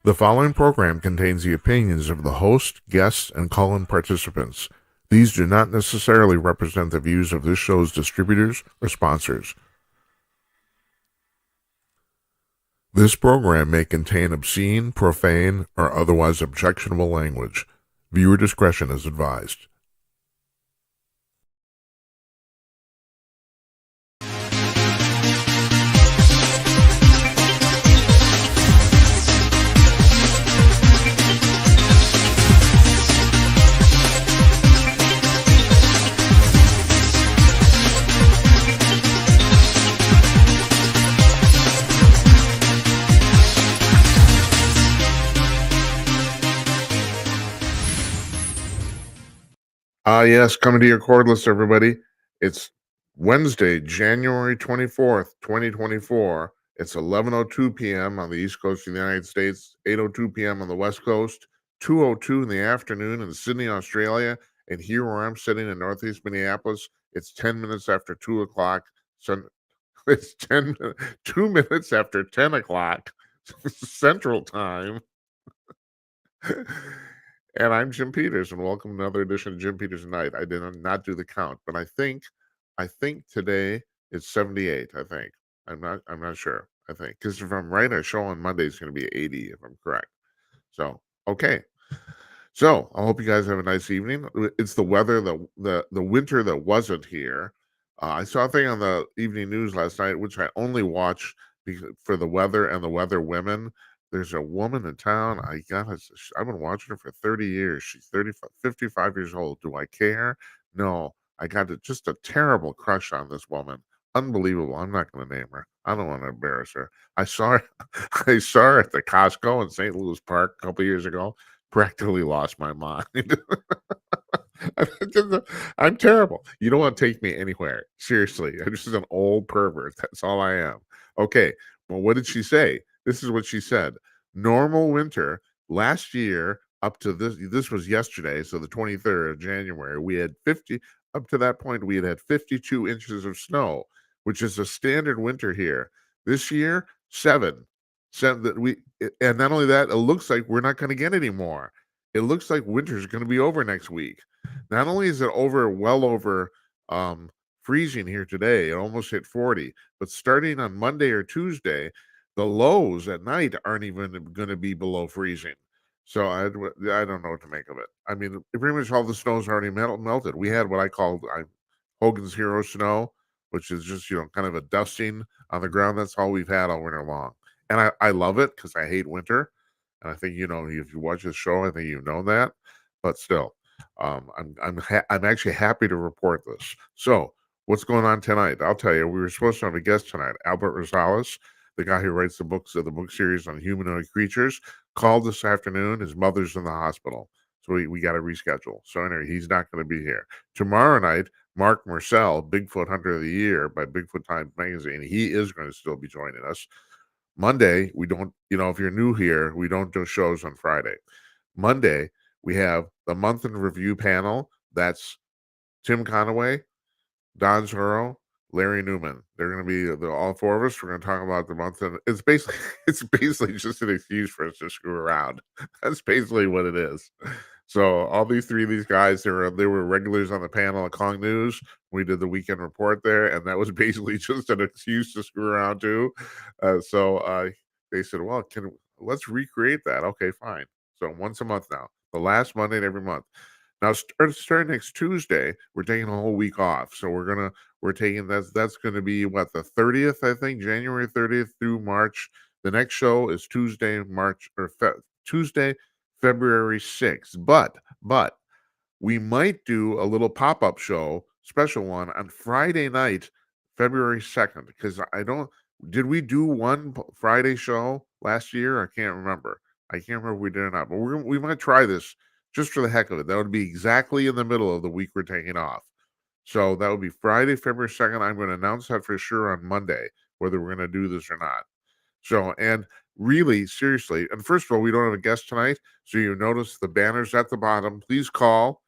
The following program contains the opinions of the host, guests, and call-in participants. These do not necessarily represent the views of this show's distributors or sponsors. This program may contain obscene, profane, or otherwise objectionable language. Viewer discretion is advised. Yes, coming to your cordless, everybody. It's Wednesday, January 24th, 2024. It's 11:02 p.m. on the East Coast of the United States, 8:02 p.m. on the West Coast, 2:02 in the afternoon in Sydney, Australia, and here where I'm sitting in Northeast Minneapolis, it's 10 minutes after 2 o'clock. It's 2 minutes after 10 o'clock Central Time. And I'm Jim Peters, and welcome to another edition of Jim Peters Night. I did not do the count, but I think today is 78. I think I'm not sure. I think because if I'm right, our show on Monday is going to be 80. If I'm correct. So okay. So I hope you guys have a nice evening. It's the weather, the winter that wasn't here. I saw a thing on the evening news last night, which I only watch for the weather and the weather women. There's a woman in town. I've been watching her for 30 years. She's 55 years old. Do I care? No. I got just a terrible crush on this woman. Unbelievable. I'm not going to name her. I don't want to embarrass her. I saw her. I saw her at the Costco in St. Louis Park a couple years ago. Practically lost my mind. I'm terrible. You don't want to take me anywhere. Seriously. I'm just an old pervert. That's all I am. Okay. Well, what did she say? This is what she said. Normal winter last year up to this was yesterday, so the 23rd of January, we had 50 up to that point we had 52 inches of snow, which is a standard winter here. This year, 7. And not only that, it looks like we're not going to get any more. It looks like winter's going to be over next week. Not only is it well over freezing here today, it almost hit 40, but starting on Monday or Tuesday, the lows at night aren't even going to be below freezing. So I don't know what to make of it. I mean, pretty much all the snow's already melted. We had what I call Hogan's Hero snow, which is just kind of a dusting on the ground. That's all we've had all winter long, and I love it because I hate winter. And I think if you watch this show, I think you know that. But still, I'm actually happy to report this. So what's going on tonight? I'll tell you. We were supposed to have a guest tonight, Albert Rosales, the guy who writes the book series on humanoid creatures, called this afternoon. His mother's in the hospital, so we got to reschedule. So anyway, he's not going to be here tomorrow night. Mark Marcel, Bigfoot Hunter of the Year by Bigfoot Times Magazine, he is going to still be joining us. Monday, we don't, if you're new here, we don't do shows on Friday. Monday, we have the month in review panel. That's Tim Conaway, Don Zoro, Larry Newman. They're going to be all four of us. We're going to talk about the month, and it's basically just an excuse for us to screw around. That's basically what it is. So all these guys, they were regulars on the panel at Kong News. We did the weekend report there, and that was basically just an excuse to screw around too. So they said, "Well, let's recreate that?" Okay, fine. So once a month now, the last Monday of every month. Now, starting next Tuesday, we're taking a whole week off. So we're taking that's going to be what, the 30th, I think, January 30th through March. The next show is Tuesday, February 6th. But we might do a little pop-up show, special one on Friday night, February 2nd, because did we do one Friday show last year? I can't remember. If we did or not, but we might try this just for the heck of it. That would be exactly in the middle of the week we're taking off. So that would be Friday, February 2nd. I'm going to announce that for sure on Monday, whether we're going to do this or not. So, and really, seriously, and first of all, we don't have a guest tonight. So you notice the banners at the bottom. Please call.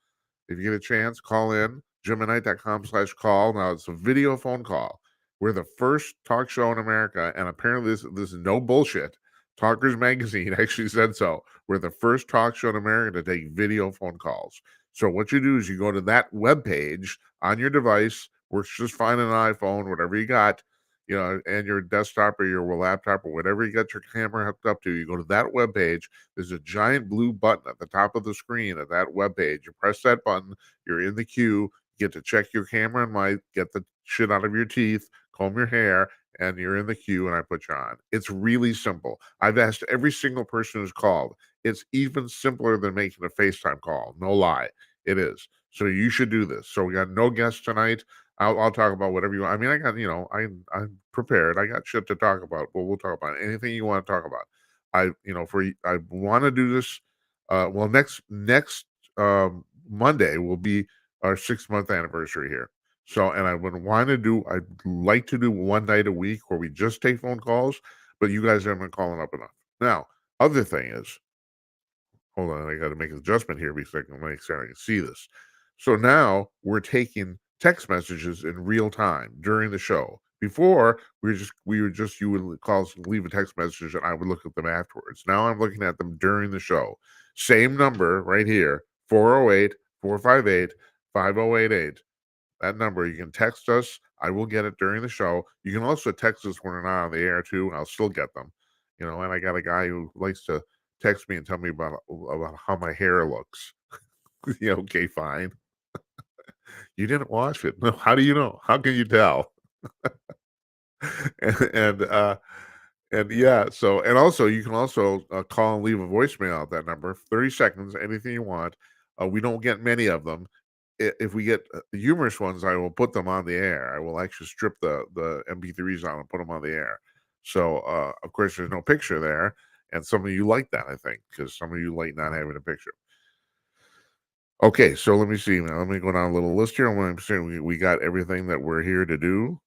If you get a chance, call in, jimandnight.com/call. Now, it's a video phone call. We're the first talk show in America, and apparently this is no bullshit. Talkers Magazine actually said so. We're the first talk show in America to take video phone calls. So what you do is you go to that web page on your device, works just fine on an iPhone, whatever you got, and your desktop or your laptop or whatever you got your camera hooked up to. You go to that web page. There's a giant blue button at the top of the screen of that web page. You press that button. You're in the queue. You get to check your camera and mic, get the shit out of your teeth, comb your hair, and you're in the queue and I put you on. It's really simple. I've asked every single person who's called. It's even simpler than making a FaceTime call. No lie. It is. So you should do this. So we got no guests tonight. I'll talk about whatever you want. I mean, I got, I'm prepared. I got shit to talk about, but we'll talk about anything you want to talk about. I want to do this. Well, next Monday will be our 6-month anniversary here. So, and I'd like to do one night a week where we just take phone calls, but you guys haven't been calling up enough. Now, other thing is, hold on, I got to make an adjustment here because I can make sure I can see this. So now we're taking text messages in real time during the show. Before you would call, leave a text message, and I would look at them afterwards. Now I'm looking at them during the show. Same number right here, 408-458-5088. That number, you can text us. I will get it during the show. You can also text us when we're not on the air too. I'll still get them. And I got a guy who likes to text me and tell me about how my hair looks. Yeah, okay, fine. You didn't wash it. No, how do you know? How can you tell? and and uh and yeah, so and also you can also call and leave a voicemail at that number, 30 seconds, anything you want. We don't get many of them. If we get humorous ones, I will put them on the air. I will actually strip the MP3s on and put them on the air. So of course there's no picture there, and some of you like that, I think, because some of you like not having a picture. Okay, so let me see now. Let me go down a little list here. I want to say we got everything that we're here to do.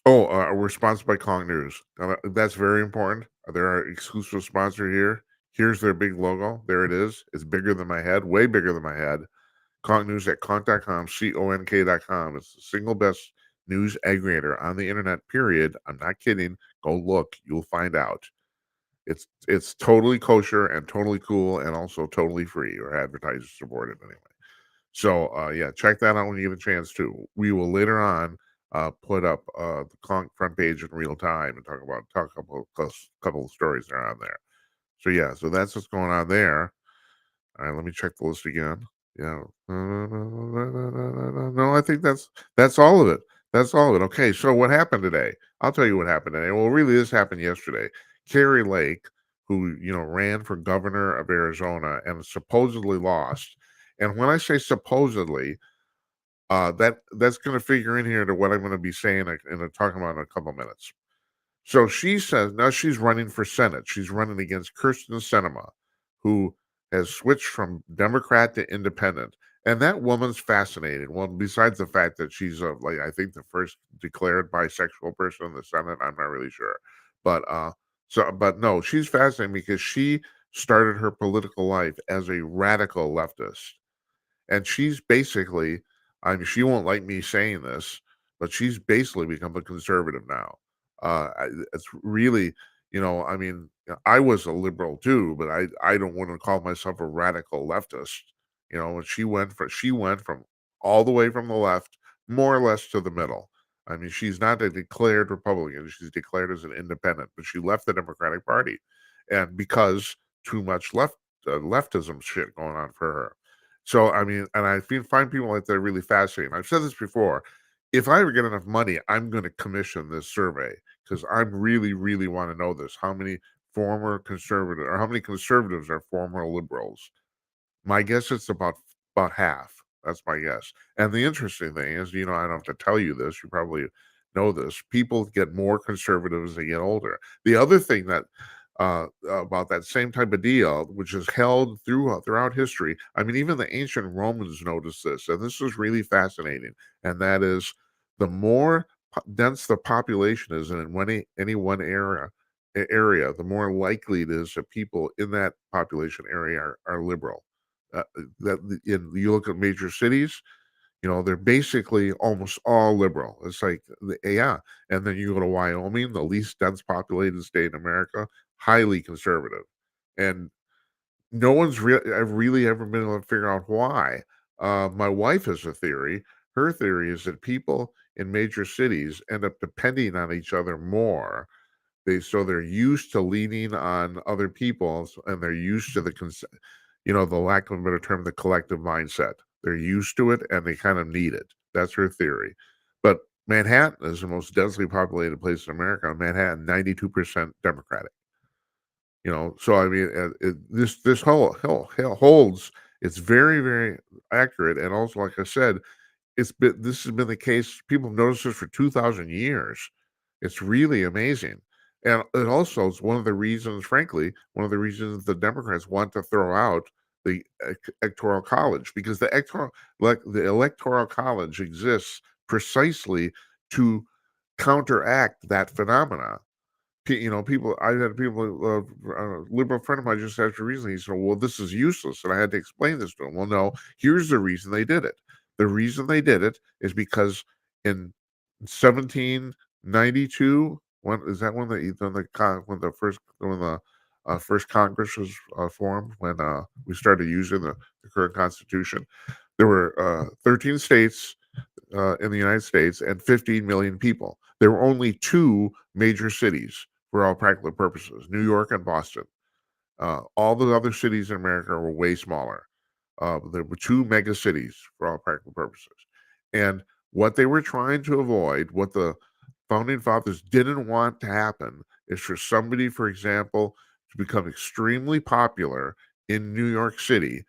We're sponsored by Kong News. That's very important. They're our exclusive sponsor here. Here's their big logo. There it is. It's bigger than my head, way bigger than my head. Kong News at Conk.com, CONK.com. It's the single best news aggregator on the internet, period. I'm not kidding. Go look. You'll find out. It's totally kosher and totally cool and also totally free or advertiser supported anyway. So yeah, check that out when you get a chance too. We will later on put up the Conk front page in real time and talk a couple of stories that are on there. So yeah, so that's what's going on there. All right, let me check the list again. Yeah. No, I think that's all of it. That's all of it. Okay, so what happened today? I'll tell you what happened today. Well, really, this happened yesterday. Kari Lake, who ran for governor of Arizona and supposedly lost. And when I say supposedly, that's going to figure in here to what I'm going to be saying and talking about in a couple minutes. So she says now she's running for Senate. She's running against Kirsten Sinema, who has switched from Democrat to Independent. And that woman's fascinating. Well, besides the fact that she's I think the first declared bisexual person in the Senate, I'm not really sure. But but no, she's fascinating because she started her political life as a radical leftist. And she's basically, I mean, she won't like me saying this, but she's basically become a conservative now. It's really, I mean, I was a liberal too, but I don't want to call myself a radical leftist. And she went from all the way from the left, more or less to the middle. I mean, she's not a declared Republican; she's declared as an independent, but she left the Democratic Party, and because too much leftism shit going on for her. So, I mean, and find people like that really fascinating. I've said this before. If I ever get enough money, I'm going to commission this survey because I really, really want to know this. How many how many conservatives are former liberals? My guess it's about half. That's my guess. And the interesting thing is, I don't have to tell you this. You probably know this. People get more conservative as they get older. The other thing that about that same type of deal, which is held throughout history. I mean, even the ancient Romans noticed this, and this is really fascinating. And that is, the more dense the population is in any one area, the more likely it is that people in that population area are liberal. You look at major cities. They're basically almost all liberal. It's like, yeah. And then you go to Wyoming, the least dense populated state in America, highly conservative. And no one's really ever been able to figure out why. My wife has a theory. Her theory is that people in major cities end up depending on each other more. They're used to leaning on other people, and they're used to the lack of a better term, the collective mindset. They're used to it, and they kind of need it. That's her theory. But Manhattan is the most densely populated place in America. Manhattan, 92% Democratic. So I mean, this whole holds. It's very, very accurate, and also, like I said, this has been the case. People have noticed this for 2,000 years. It's really amazing, and it also is one of the reasons, frankly, one of the reasons the Democrats want to throw out the electoral college, because the electoral college exists precisely to counteract that phenomena. People. I had people. A liberal friend of mine just asked a reason. He said, "Well, this is useless," and I had to explain this to him. Well, no. Here's the reason they did it. The reason they did it is because in 1792, when is that when the first Congress was formed, when we started using the current Constitution. There were 13 states in the United States and 15 million people. There were only two major cities for all practical purposes: New York and Boston. All the other cities in America were way smaller. There were two mega cities for all practical purposes. And what they were trying to avoid, what the founding fathers didn't want to happen, is for somebody, for example, to become extremely popular in New York City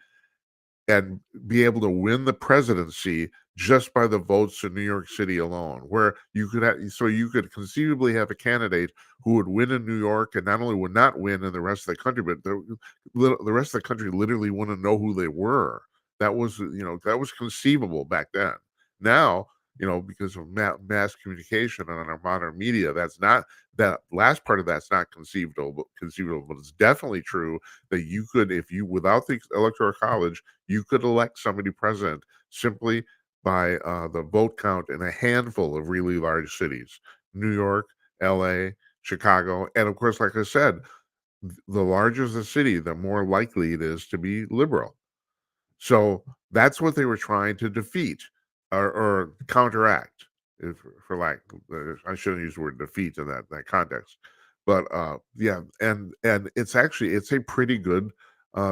and be able to win the presidency just by the votes in New York City alone, where you could conceivably have a candidate who would win in New York and not only would not win in the rest of the country, but the rest of the country literally wouldn't know who they were. That was conceivable back then. Now, because of mass communication and our modern media, that last part of that's not conceivable, but it's definitely true that you could, if you without the electoral college, you could elect somebody president simply by the vote count in a handful of really large cities: New York, LA, Chicago. And of course, like I said, the larger the city, the more likely it is to be liberal. So that's what they were trying to defeat, or counteract, if, for lack. I shouldn't use the word defeat in that context, but yeah, and it's a pretty good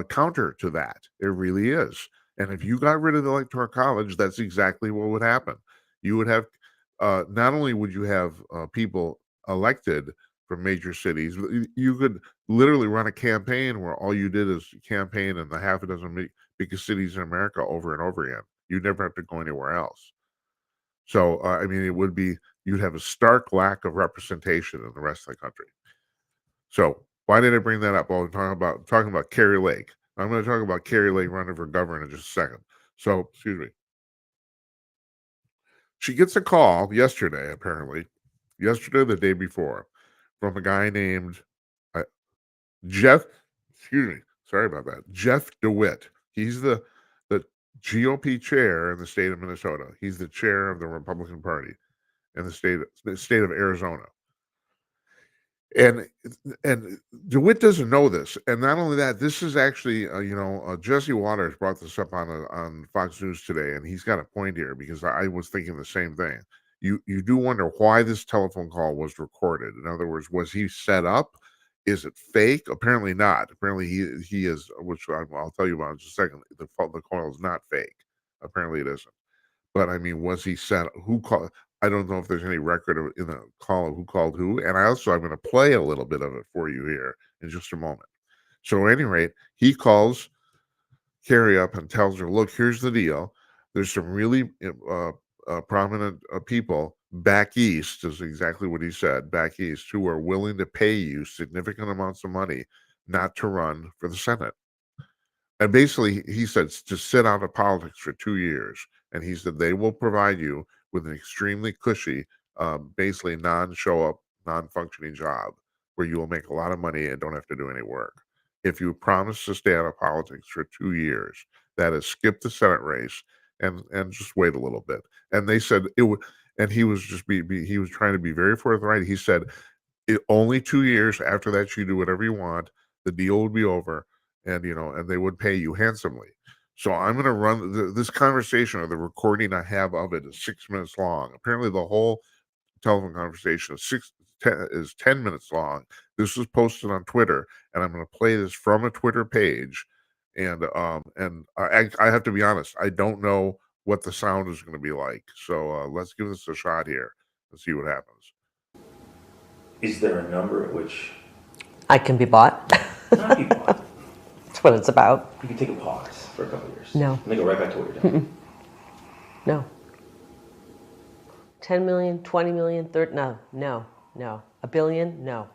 counter to that. It really is. And if you got rid of the electoral college, that's exactly what would happen. You would have not only would you have people elected from major cities, but you could literally run a campaign where all you did is campaign in the half a dozen biggest cities in America over and over again. You'd never have to go anywhere else. So, I mean, you'd have a stark lack of representation in the rest of the country. So, why did I bring that up? Well, I'm talking about Kari Lake. I'm going to talk about Kari Lake running for governor in just a second. So, excuse me. She gets a call yesterday, apparently, yesterday, the day before, from a guy named uh, Jeff. Excuse me. Sorry about that. Jeff DeWitt. He's the GOP chair in the state of Minnesota. He's the chair of the Republican Party in the state of Arizona. And DeWitt doesn't know this, and not only that, this is actually Jesse Waters brought this up on Fox News today, and he's got a point here, because I was thinking the same thing. You do wonder why this telephone call was recorded. In other words, was he set up? Is it fake? Apparently not. Apparently he is, which I'll tell you about in just a second. The call is not fake. Apparently it isn't. But I mean, was he set? Who called? I don't know if there's any record in the call of who called who. And I'm going to play a little bit of it for you here in just a moment. So, at any rate, he calls Kari up and tells her, "Look, here's the deal. There's some really prominent people back east," is exactly what he said, back east, who are willing to pay you significant amounts of money not to run for the Senate. And basically, he said to sit out of politics for 2 years. And he said they will provide you with an extremely cushy, basically non-show up, non-functioning job where you will make a lot of money and don't have to do any work. If you promise to stay out of politics for 2 years, that is, skip the Senate race, and just wait a little bit. And they said it would, and he was just he was trying to be very forthright. He said, only 2 years after that, you do whatever you want. The deal would be over, and and they would pay you handsomely. So I'm going to run this conversation, or the recording I have of it, is 6 minutes long. Apparently, the whole telephone conversation is 10 minutes long. This was posted on Twitter, and I'm going to play this from a Twitter page. And I have to be honest, I don't know what the sound is going to be like. So let's give this a shot here and see what happens. Is there a number at which I can be bought? not be bought? That's what it's about. You can take a pause for a couple of years. No. And then go right back to what you're doing. No. 10 million, 20 million, 30, no. A billion, no.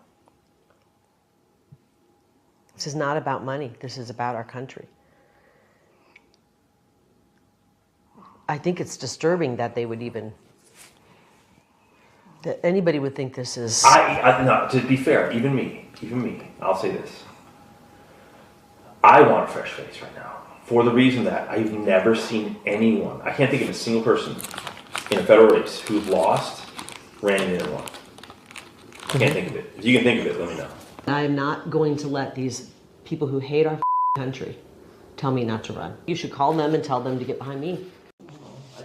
This is not about money. This is about our country. I think it's disturbing that they would that anybody would think this is... No, to be fair, even me, I'll say this. I want a fresh face right now, for the reason that I've never seen anyone, I can't think of a single person in a federal race who's lost, ran in and won. I can't think of it. If you can think of it, let me know. I am not going to let these people who hate our country tell me not to run. You should call them and tell them to get behind me.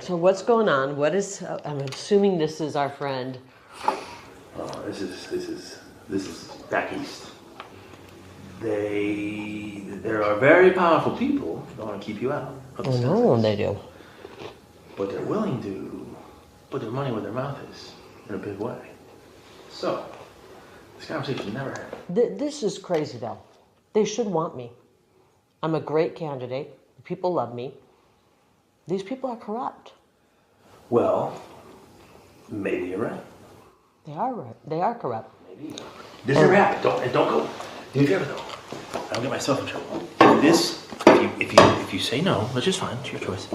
So what's going on? What is, I'm assuming this is our friend. This is back east. There are very powerful people who want to keep you out. Oh no, they do. But they're willing to put their money where their mouth is in a big way. So, this conversation never happened. This is crazy though. They should want me. I'm a great candidate. People love me. These people are corrupt. Well, maybe you're right. They are right. They are corrupt. Maybe. This is a wrap. Don't go. Do me a favor though. I don't get myself in trouble. This, if you say no, which is fine, it's your choice.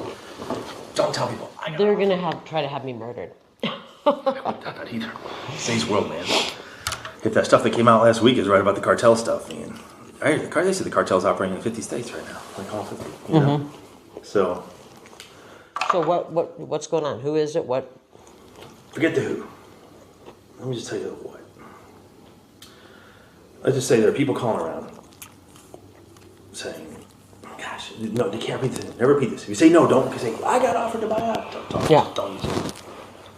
Don't tell people. They're gonna try to have me murdered. I wouldn't doubt that either. Today's world, man. If that stuff that came out last week is right about the cartel stuff, man. They say the cartel's operating in 50 states right now. Like all 50, you know? So what's going on? Who is it? What? Forget the who. Let me just tell you the what. Let's just say there are people calling around saying, gosh, no, they can't repeat this. Never repeat this. If you say no, don't. Because say, I got offered to buy out. Don't use it.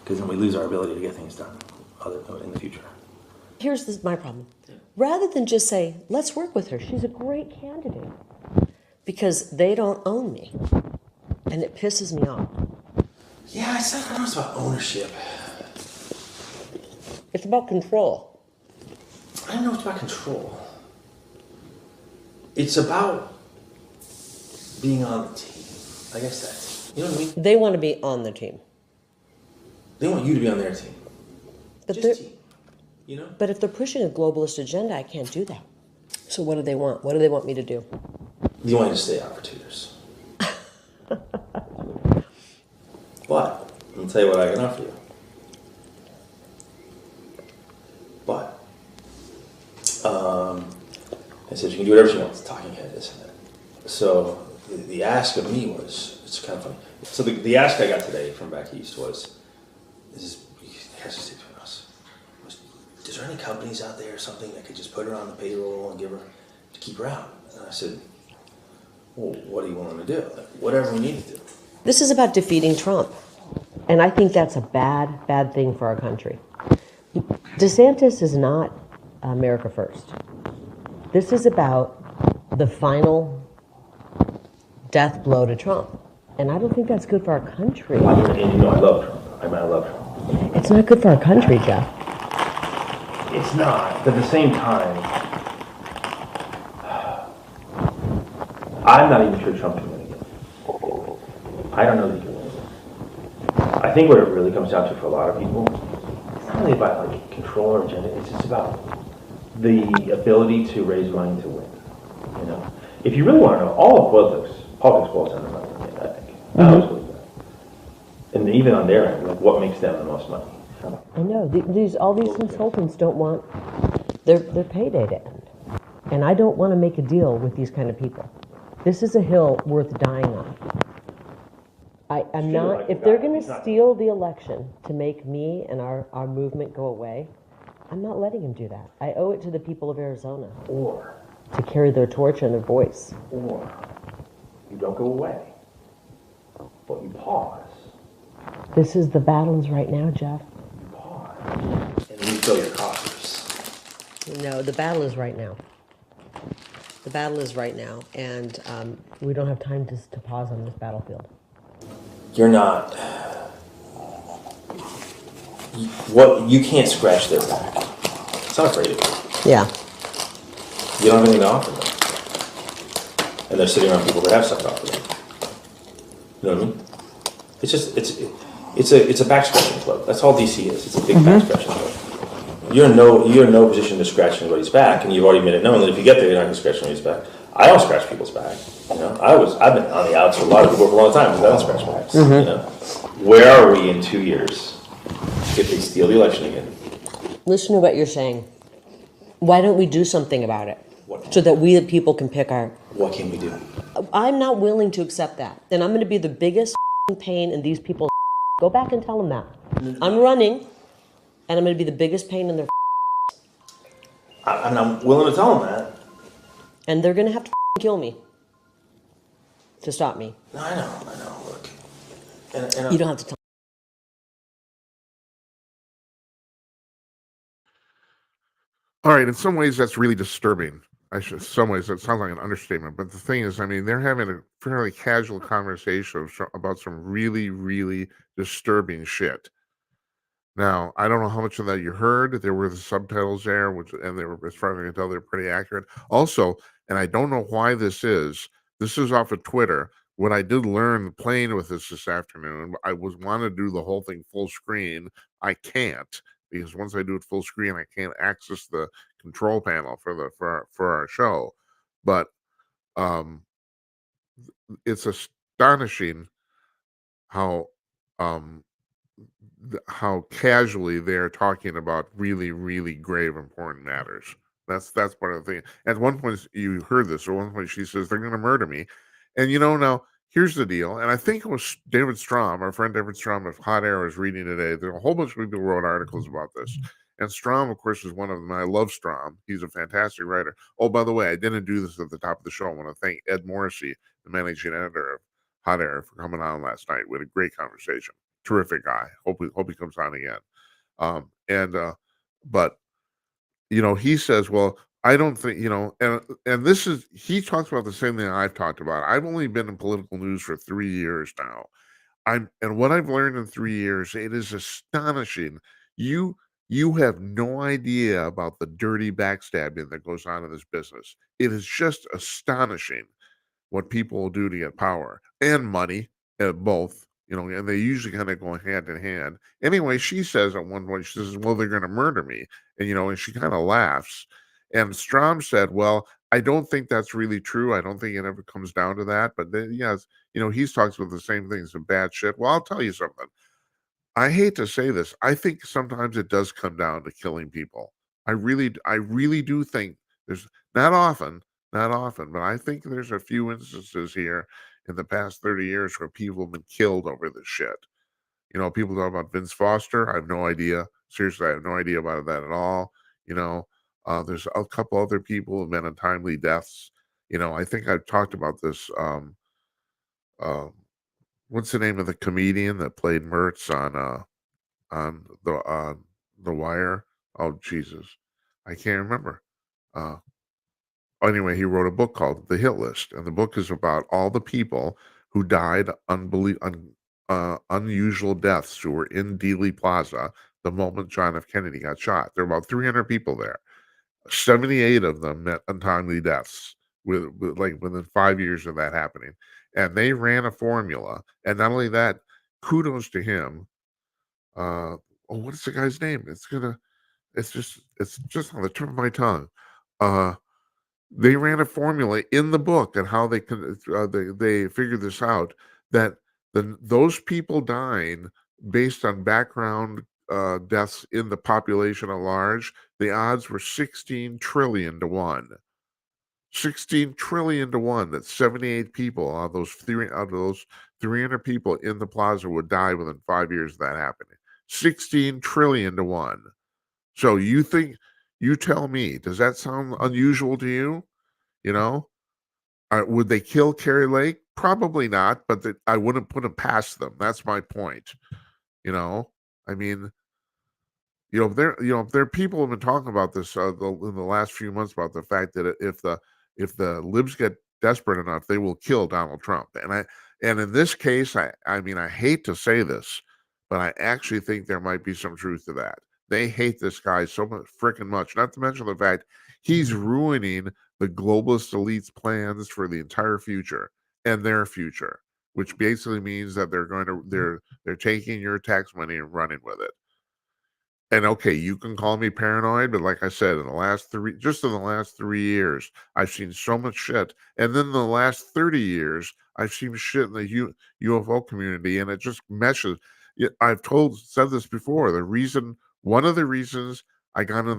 Because then we lose our ability to get things done in the future. Here's my problem. Rather than just say, let's work with her. She's a great candidate. Because they don't own me. And it pisses me off. Yeah, I don't know it's about ownership. It's about control. I don't know it's about control. It's about being on the team. I guess that's, you know what I mean? They want to be on the team. They want you to be on their team. But just team. You know? But if they're pushing a globalist agenda, I can't do that. So what do they want? What do they want me to do? They want you to stay out for 2 years. But, let me tell you what I can offer you. But, I said you can do whatever she wants, talking head, this and that. So, the ask of me was, it's kind of funny. So the ask I got today from back east was, it has to stay between us. Is there any companies out there or something that could just put her on the payroll and give her, to keep her out? And I said, well, what are you willing to do? Like, whatever we need to do. This is about defeating Trump. And I think that's a bad thing for our country. DeSantis is not America first. This is about the final death blow to Trump. And I don't think that's good for our country. And you know I love Trump. I love Trump. It's not good for our country, Jeff. It's not. But at the same time, I'm not even sure Trump can win again. I don't know that he can win again. I think what it really comes down to for a lot of people, it's not really about like control or agenda. It's just about the ability to raise money to win. You know, if you really want to know, all of politics boils down to money. I think. I always believe that. And even on their end, like what makes them the most money? I know all these consultants don't want their payday to end, and I don't want to make a deal with these kind of people. This is a hill worth dying on. I'm Still not, like if the they're guy, going he's to not- steal the election to make me and our movement go away, I'm not letting him do that. I owe it to the people of Arizona Or to carry their torch and their voice. you don't go away, but you pause. This is the battles right now, Jeff. You pause, and refill your coffers. No, the battle is right now. The battle is right now, and we don't have time to pause on this battlefield. You're not. You can't scratch their back. It's not afraid of you. Yeah. You don't have anything to offer them, and they're sitting around people that have stuff to offer them. You know what I mean? It's just it's a back scratching club. That's all DC is. It's a big back scratching club. You're in no position to scratch anybody's back, and you've already made it known that if you get there, you're not going to scratch anybody's back. I don't scratch people's back. You know, I've been on the outs with a lot of people for a long time because I don't scratch backs. You know, where are we in 2 years if they steal the election again? Listen to what you're saying. Why don't we do something about it? So that we, the people, can pick our... What can we do? I'm not willing to accept that. And I'm going to be the biggest pain in these people's... Go back and tell them that. I'm running, and I'm going to be the biggest pain in their... I'm willing to tell them that. And they're going to have to kill me to stop me. No, I know. Look, and You don't have to tell. All right, in some ways that's really disturbing. Some ways that sounds like an understatement, but the thing is, I mean, they're having a fairly casual conversation about some really, really disturbing shit. Now, I don't know how much of that you heard. There were the subtitles there, and they were, as far as I can tell, they're pretty accurate. Also, and I don't know why this is off of Twitter. What I did learn playing with this afternoon, I wanted to do the whole thing full screen. I can't, because once I do it full screen, I can't access the control panel for our show. But it's astonishing how casually they're talking about really, really grave, important matters. That's part of the thing. At one point, you heard this. At one point, she says they're going to murder me, and now here's the deal. And I think it was David Strom, our friend David Strom of Hot Air, was reading today. There are a whole bunch of people who wrote articles about this, and Strom, of course, is one of them. I love Strom. He's a fantastic writer. Oh, by the way, I didn't do this at the top of the show. I want to thank Ed Morrissey, the managing editor of Hot Air, for coming on last night. We had a great conversation. Terrific guy. Hope he comes on again. But he says, well, I don't think, and this is, he talks about the same thing I've talked about. I've only been in political news for 3 years now. And what I've learned in 3 years, it is astonishing. You have no idea about the dirty backstabbing that goes on in this business. It is just astonishing what people will do to get power and money, both. And they usually kind of go hand in hand. Anyway, she says at one point, she says, well, they're going to murder me. And she kind of laughs. And Strom said, well, I don't think that's really true. I don't think it ever comes down to that. But then, yes, he's talks about the same things, some bad shit. Well, I'll tell you something. I hate to say this. I think sometimes it does come down to killing people. I really do think there's not often, but I think there's a few instances here in the past 30 years where people have been killed over this shit. People talk about Vince Foster. I have no idea. Seriously, I have no idea about that at all. There's a couple other people who have been untimely deaths. I think I've talked about this. What's the name of the comedian that played Mertz on the Wire? Oh Jesus, I can't remember. Anyway, he wrote a book called The Hit List, and the book is about all the people who died unusual deaths who were in Dealey Plaza the moment John F. Kennedy got shot. There were about 300 people there. 78 of them met untimely deaths within 5 years of that happening. And they ran a formula. And not only that, kudos to him. What is the guy's name? It's just on the tip of my tongue. They ran a formula in the book on how they figured this out, that those people dying based on background deaths in the population at large, the odds were 16 trillion to 1. 16 trillion to 1 that 78 people out of those 300 people in the plaza would die within 5 years of that happening. 16 trillion to 1. So you tell me, does that sound unusual to you? You know, would they kill Kari Lake? Probably not, but I wouldn't put it past them. That's my point. You know, I mean, there are people who have been talking about this in the last few months about the fact that if the libs get desperate enough, they will kill Donald Trump. And in this case, I mean, I hate to say this, but I actually think there might be some truth to that. They hate this guy so much, freaking much. Not to mention the fact he's ruining the globalist elite's plans for the entire future and their future, which basically means that they're taking your tax money and running with it. And okay, you can call me paranoid, but like I said, in the last 3 years, I've seen so much shit. And then in the last 30 years, I've seen shit in the UFO community, and it just meshes. I've said this before. One of the reasons I got into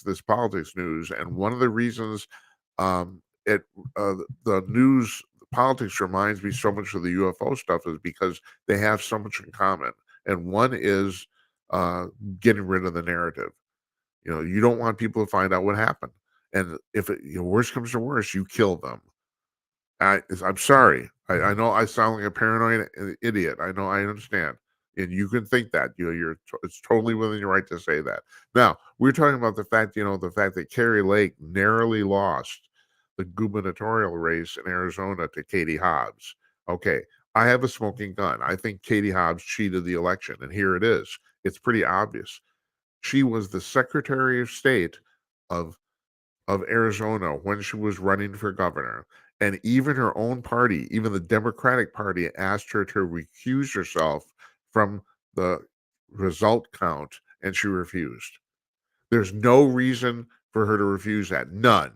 this politics news, and one of the reasons it the news politics reminds me so much of the UFO stuff is because they have so much in common. And one is getting rid of the narrative. You don't want people to find out what happened, and if worst comes to worst, you kill them. I'm sorry. I know I sound like a paranoid idiot. I know, I understand, and you can think that. It's totally within your right to say that. Now we're talking about the fact that Kari Lake narrowly lost the gubernatorial race in Arizona to Katie Hobbs. Okay, I have a smoking gun. I think Katie Hobbs cheated the election, and here it is. It's pretty obvious. She was the Secretary of State of Arizona when she was running for governor. And even her own party, even the Democratic Party, asked her to recuse herself from the result count, and she refused. There's no reason for her to refuse that. None.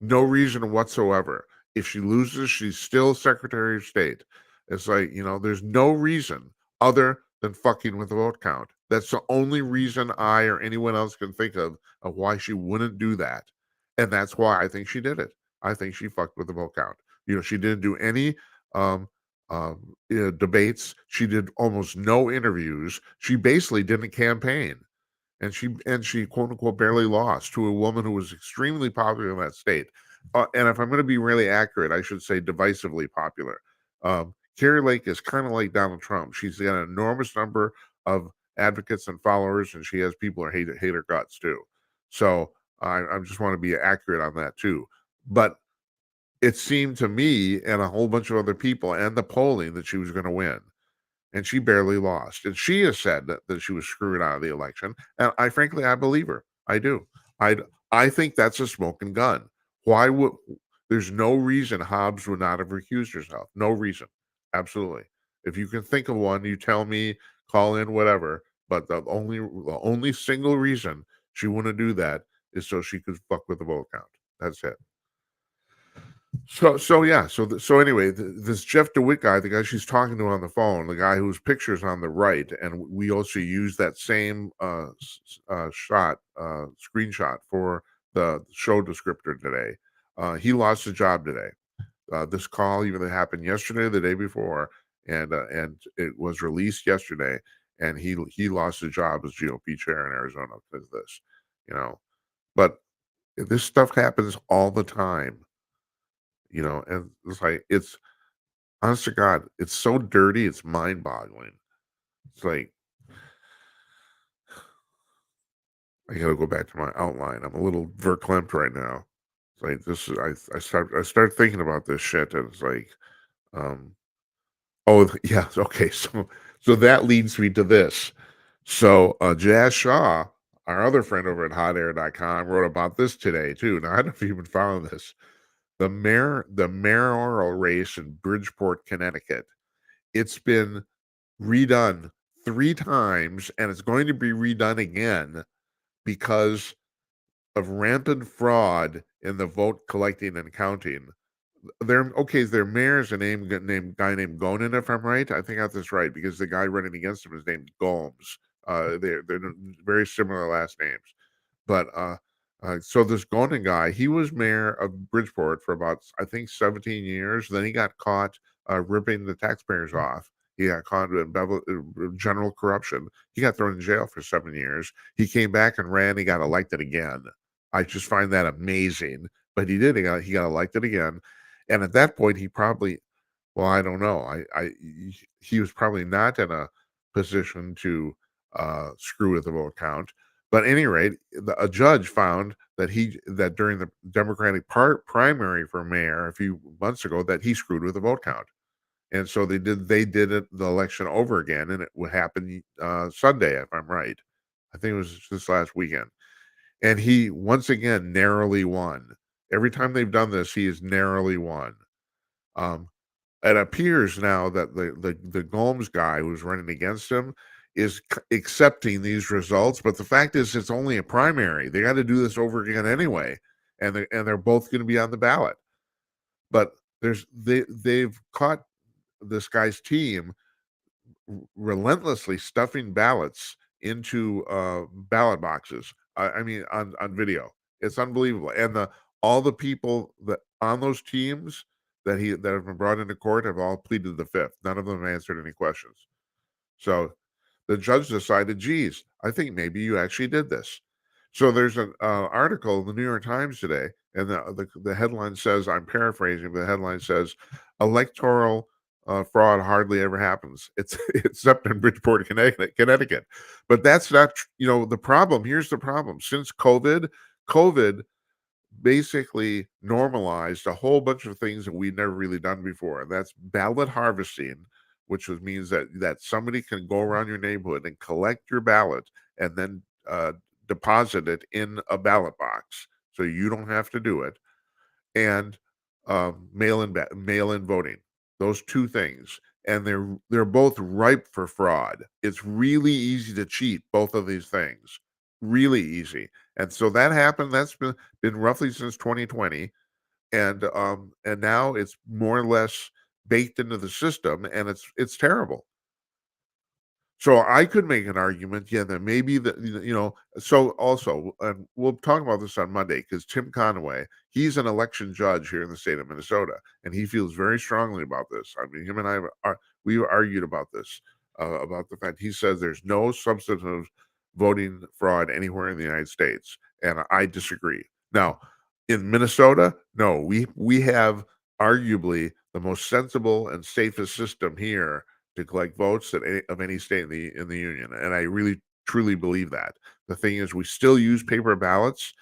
No reason whatsoever. If she loses, she's still Secretary of State. It's like, there's no reason other than fucking with the vote count. That's the only reason I or anyone else can think of why she wouldn't do that. And that's why I think she did it. I think she fucked with the vote count. She didn't do any debates. She did almost no interviews. She basically didn't campaign. And she quote unquote barely lost to a woman who was extremely popular in that state. And if I'm going to be really accurate, I should say divisively popular. Kari Lake is kind of like Donald Trump. She's got an enormous number of advocates and followers, and she has people who hate her guts too. So I just want to be accurate on that too. But it seemed to me and a whole bunch of other people and the polling that she was going to win. And she barely lost. And she has said that she was screwed out of the election. And I believe her. I do. I think that's a smoking gun. There's no reason Hobbs would not have recused herself. No reason. Absolutely. If you can think of one, you tell me, call in, whatever. But the only single reason she wouldn't do that is so she could fuck with the vote count. That's it. So anyway, this Jeff DeWitt guy, the guy she's talking to on the phone, the guy whose picture's on the right, and we also use that same screenshot for the show descriptor today. He lost his job today. This call even happened yesterday, the day before, and it was released yesterday, and he lost his job as GOP chair in Arizona because of this, But this stuff happens all the time. And it's honest to God, it's so dirty, it's mind boggling. It's like, I gotta go back to my outline. I'm a little verklempt right now. It's like I start thinking about this shit, and it's like, oh yeah, okay, so that leads me to this. So Jazz Shaw, our other friend over at hotair.com, wrote about this today too. Now I don't know if you've been following this. The mayoral race in Bridgeport, Connecticut. It's been redone 3 times, and it's going to be redone again because of rampant fraud in the vote collecting and counting. Their mayor's a guy named Gonin, if I'm right. I think I got this right because the guy running against him is named Gomes. They're very similar last names, but So this Gonin guy, he was mayor of Bridgeport for about, I think, 17 years. Then he got caught ripping the taxpayers off. He got caught in general corruption. He got thrown in jail for 7 years. He came back and ran. He got elected again. I just find that amazing. But he did. He got elected again. And at that point, he probably, well, I don't know. He was probably not in a position to screw with the vote count. But at any rate, a judge found that during the Democratic primary for mayor a few months ago that he screwed with the vote count, and so they did the election over again, and it would happen Sunday if I'm right. I think it was this last weekend, and he once again narrowly won. Every time they've done this, he has narrowly won. Um, it appears now that the Gomes guy who's running against him is accepting these results, but the fact is it's only a primary. They got to do this over again anyway, and they're both going to be on the ballot. But they've caught this guy's team relentlessly stuffing ballots into ballot boxes. I mean, on video, it's unbelievable. And all the people that on those teams that have been brought into court have all pleaded the fifth. None of them answered any questions. So the judge decided, geez, I think maybe you actually did this. So there's an article in the New York Times today, and the headline says, I'm paraphrasing, but the headline says, electoral fraud hardly ever happens. It's except in Bridgeport, Connecticut. But that's not, the problem. Here's the problem. Since COVID basically normalized a whole bunch of things that we'd never really done before. And that's ballot harvesting, which means that somebody can go around your neighborhood and collect your ballot and then deposit it in a ballot box, so you don't have to do it. And mail-in voting, those two things, and they're both ripe for fraud. It's really easy to cheat both of these things, really easy. And so that happened. That's been roughly since 2020, and now it's more or less baked into the system, and it's terrible. So I could make an argument, yeah, that maybe so also, and we'll talk about this on Monday because Tim Conaway, he's an election judge here in the state of Minnesota, and he feels very strongly about this. I mean, him and we argued about this, about the fact he says there's no substantive voting fraud anywhere in the United States, and I disagree. Now, in Minnesota, no, we have arguably the most sensible and safest system here to collect votes of any state in the union, and I really truly believe that. The thing is, we still use paper ballots.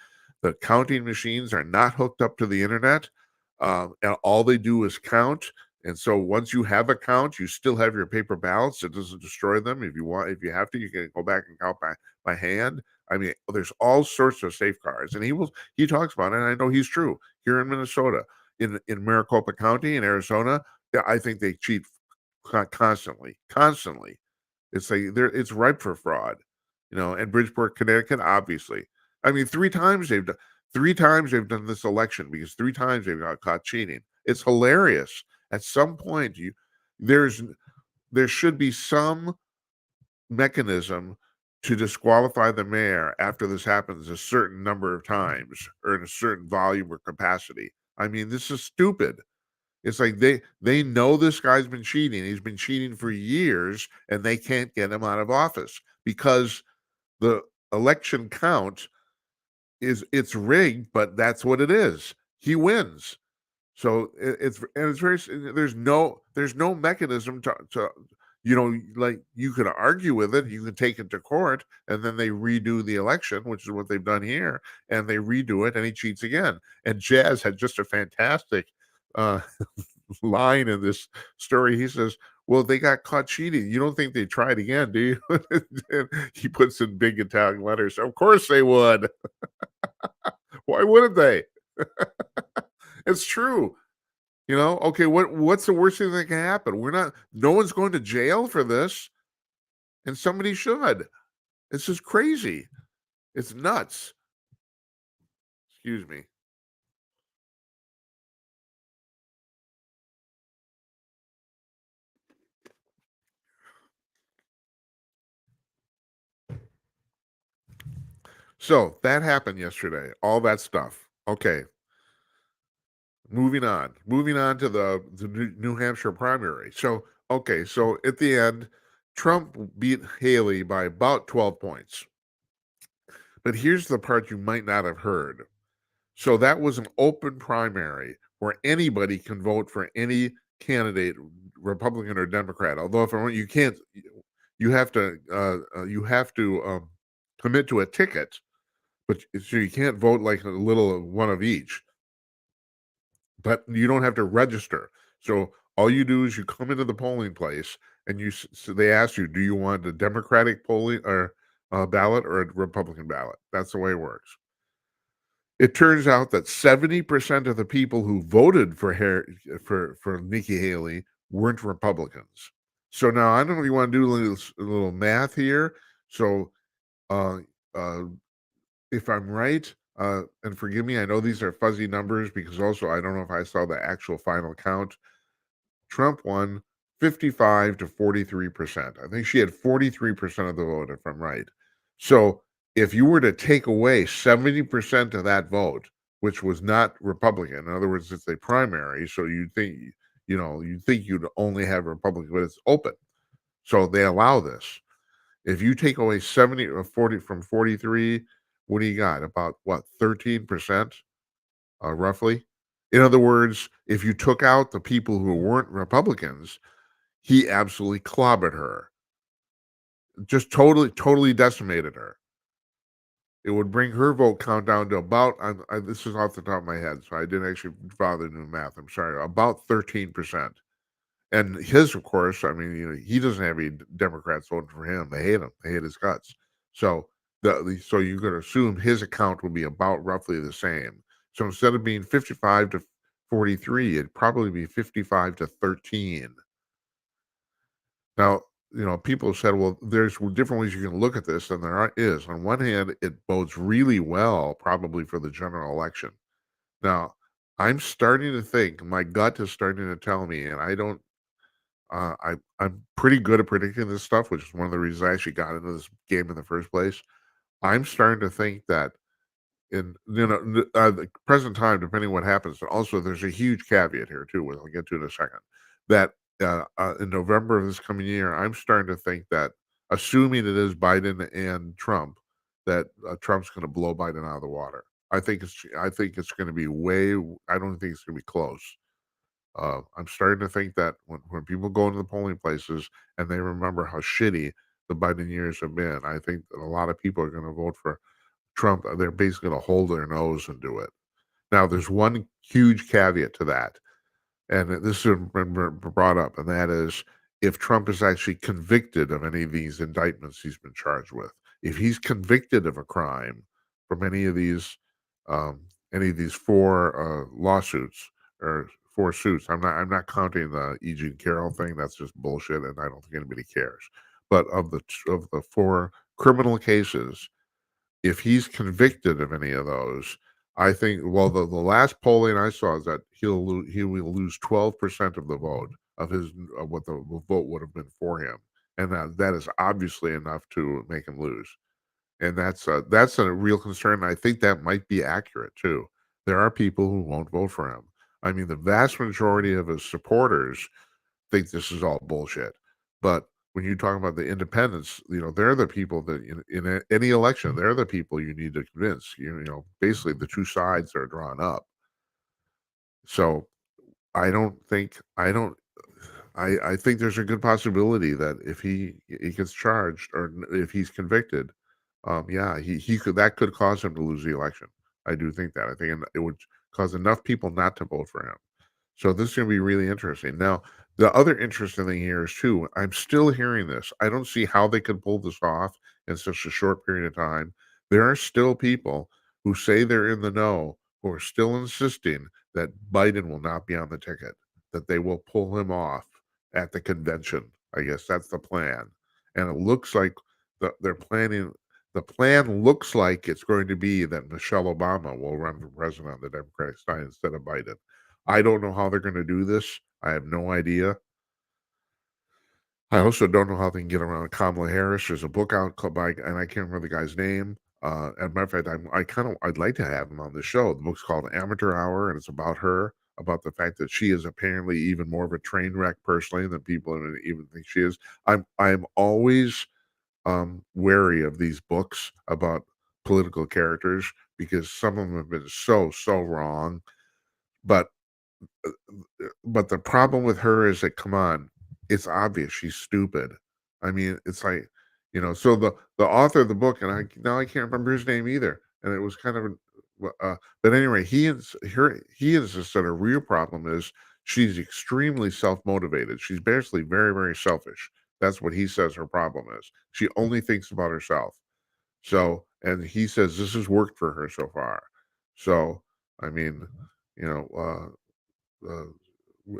The counting machines are not hooked up to the internet, and all they do is count. And so once you have a count, you still have your paper ballots. It doesn't destroy them. If you have to, you can go back and count by hand. I mean, there's all sorts of safeguards, and he talks about it, and I know he's true here in Minnesota, in Maricopa County in Arizona. Yeah, I think they cheat constantly. It's like it's ripe for fraud, and Bridgeport, Connecticut, obviously. I mean, three times they've done this election because three times they've got caught cheating. It's hilarious. At some point, there should be some mechanism to disqualify the mayor after this happens a certain number of times or in a certain volume or capacity. I mean, this is stupid. It's like they know this guy's been cheating. He's been cheating for years, and they can't get him out of office because the election count it's rigged, but that's what it is. He wins. So it's very there's no mechanism to like you could argue with it. You can take it to court, and then they redo the election, which is what they've done here, and they redo it, and he cheats again. And Jazz had just a fantastic uh, line in this story. He says, "Well, they got caught cheating. You don't think they tried again, do you?" And he puts in big Italian letters. Of course they would. Why wouldn't they? It's true. Okay, what's the worst thing that can happen? No one's going to jail for this, and somebody should. It's just crazy. It's nuts. Excuse me. So that happened yesterday. All that stuff. Okay. Moving on. Moving on to the New Hampshire primary. So, okay. So at the end, Trump beat Haley by about 12 points. But here's the part you might not have heard. So that was an open primary where anybody can vote for any candidate, Republican or Democrat. Although if you can't, you have to commit to a ticket, but so you can't vote like a little one of each. But you don't have to register. So all you do is you come into the polling place and so they ask you, do you want a Democratic polling or ballot or a Republican ballot? That's the way it works. It turns out that 70% of the people who voted for Nikki Haley weren't Republicans. So now I don't know if you want to do a little math here. So uh, uh, if I'm right, and forgive me, I know these are fuzzy numbers because also I don't know if I saw the actual final count. Trump won 55 to 43%. I think she had 43% of the vote, if I'm right. So if you were to take away 70% of that vote, which was not Republican, in other words, it's a primary, so you'd think you'd only have Republican, but it's open. So they allow this. If you take away 70 or 40 from 43, what do you got? About what, 13%, roughly? In other words, if you took out the people who weren't Republicans, he absolutely clobbered her. Just totally decimated her. It would bring her vote count down to about, this is off the top of my head, so I didn't actually bother doing math. I'm sorry, about 13%. And his, of course, I mean, he doesn't have any Democrats voting for him. They hate him. They hate his guts. So so you could assume his account will be about roughly the same. So instead of being 55 to 43, it'd probably be 55 to 13. Now, people have said, well, there's different ways you can look at this, and is. On one hand, it bodes really well, probably for the general election. Now, I'm starting to think, my gut is starting to tell me, and I don't I'm pretty good at predicting this stuff, which is one of the reasons I actually got into this game in the first place. I'm starting to think that in the present time, depending what happens, and also there's a huge caveat here too, which I'll get to in a second. That in November of this coming year, I'm starting to think that, assuming it is Biden and Trump, that Trump's going to blow Biden out of the water. I think it's going to be I don't think it's going to be close. I'm starting to think that when people go into the polling places and they remember how shitty the Biden years have been, I think that a lot of people are going to vote for Trump. They're basically going to hold their nose and do it. Now, there's one huge caveat to that, and this has been brought up, and that is if Trump is actually convicted of any of these indictments he's been charged with. If he's convicted of a crime from um, any of these four lawsuits or four suits, I'm not counting the E. Jean Carroll thing. That's just bullshit, and I don't think anybody cares. But of the four criminal cases, if he's convicted of any of those, I think, well, the last polling I saw is that he will lose 12% of the vote of what the vote would have been for him, and that is obviously enough to make him lose, and that's a real concern. I think that might be accurate too. There are people who won't vote for him. I mean, the vast majority of his supporters think this is all bullshit, but when you talk about the independents, they're the people that in any election, they're the people you need to convince. Basically the two sides are drawn up. So I think there's a good possibility that if he gets charged or if he's convicted, yeah, that could cause him to lose the election. I do think that. I think it would cause enough people not to vote for him. So this is going to be really interesting. Now, the other interesting thing here is too, I'm still hearing this. I don't see how they could pull this off in such a short period of time. There are still people who say they're in the know who are still insisting that Biden will not be on the ticket, that they will pull him off at the convention. I guess that's the plan. And it looks like they're planning. The plan looks like it's going to be that Michelle Obama will run for president on the Democratic side instead of Biden. I don't know how they're going to do this. I have no idea. I also don't know how they can get around Kamala Harris. There's a book out and I can't remember the guy's name. As a matter of fact, I'd like to have him on the show. The book's called Amateur Hour, and it's about her, about the fact that she is apparently even more of a train wreck personally than people even think she is. I'm always wary of these books about political characters because some of them have been so wrong. But but the problem with her is that, come on, it's obvious she's stupid. I mean, it's like, so the author of the book, and I can't remember his name either, and it was kind of but anyway, he insists that her real problem is she's extremely self-motivated. She's basically very, very selfish. That's what he says her problem is. She only thinks about herself. So, and he says this has worked for her so far. So, I mean, you know, uh,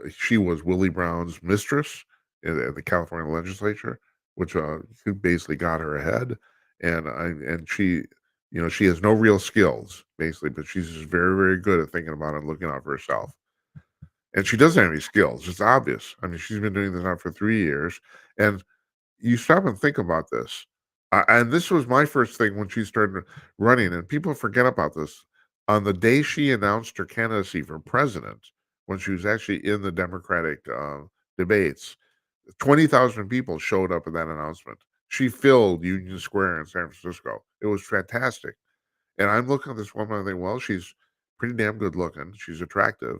she was Willie Brown's mistress in the California legislature, which who basically got her ahead. And she, she has no real skills basically, but she's just very, very good at thinking about it and looking out for herself. And she doesn't have any skills. It's obvious. I mean, she's been doing this now for 3 years, and you stop and think about this. And this was my first thing when she started running, and people forget about this. On the day she announced her candidacy for president, when she was actually in the Democratic debates, 20,000 people showed up at that announcement. She filled Union Square in San Francisco. It was fantastic. And I'm looking at this woman and I think, well, she's pretty damn good looking. She's attractive.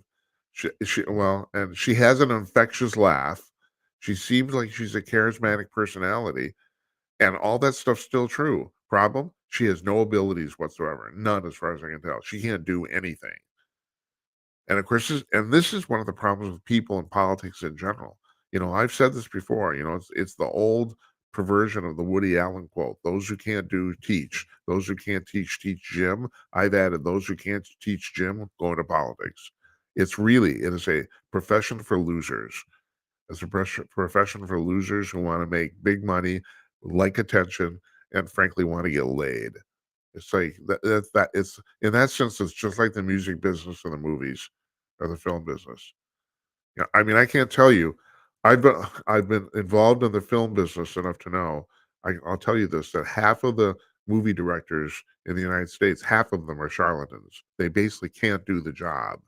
And she has an infectious laugh. She seems like she's a charismatic personality, and all that stuff's still true. Problem? She has no abilities whatsoever. None, as far as I can tell. She can't do anything. And of course, this is one of the problems with people in politics in general. I've said this before. It's the old perversion of the Woody Allen quote: "Those who can't do teach. Those who can't teach Jim." I've added: "Those who can't teach Jim go into politics." It is a profession for losers. It's a profession for losers who want to make big money, like attention, and frankly want to get laid. It's like that. It's in that sense, it's just like the music business or the movies or the film business. I mean, I can't tell you. I've been involved in the film business enough to know. I'll tell you this: that half of the movie directors in the United States, half of them are charlatans. They basically can't do the job.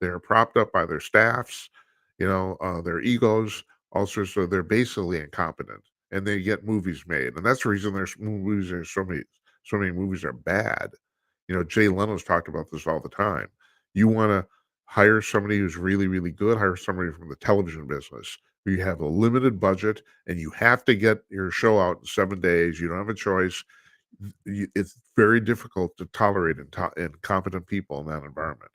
They're propped up by their staffs, their egos, all sorts of. They're basically incompetent, and they get movies made, and that's the reason there's movies. There's so many movies are bad. Jay Leno's talked about this all the time. You want to hire somebody who's really, really good, hire somebody from the television business. You have a limited budget and you have to get your show out in 7 days. You don't have a choice. It's very difficult to tolerate incompetent people in that environment,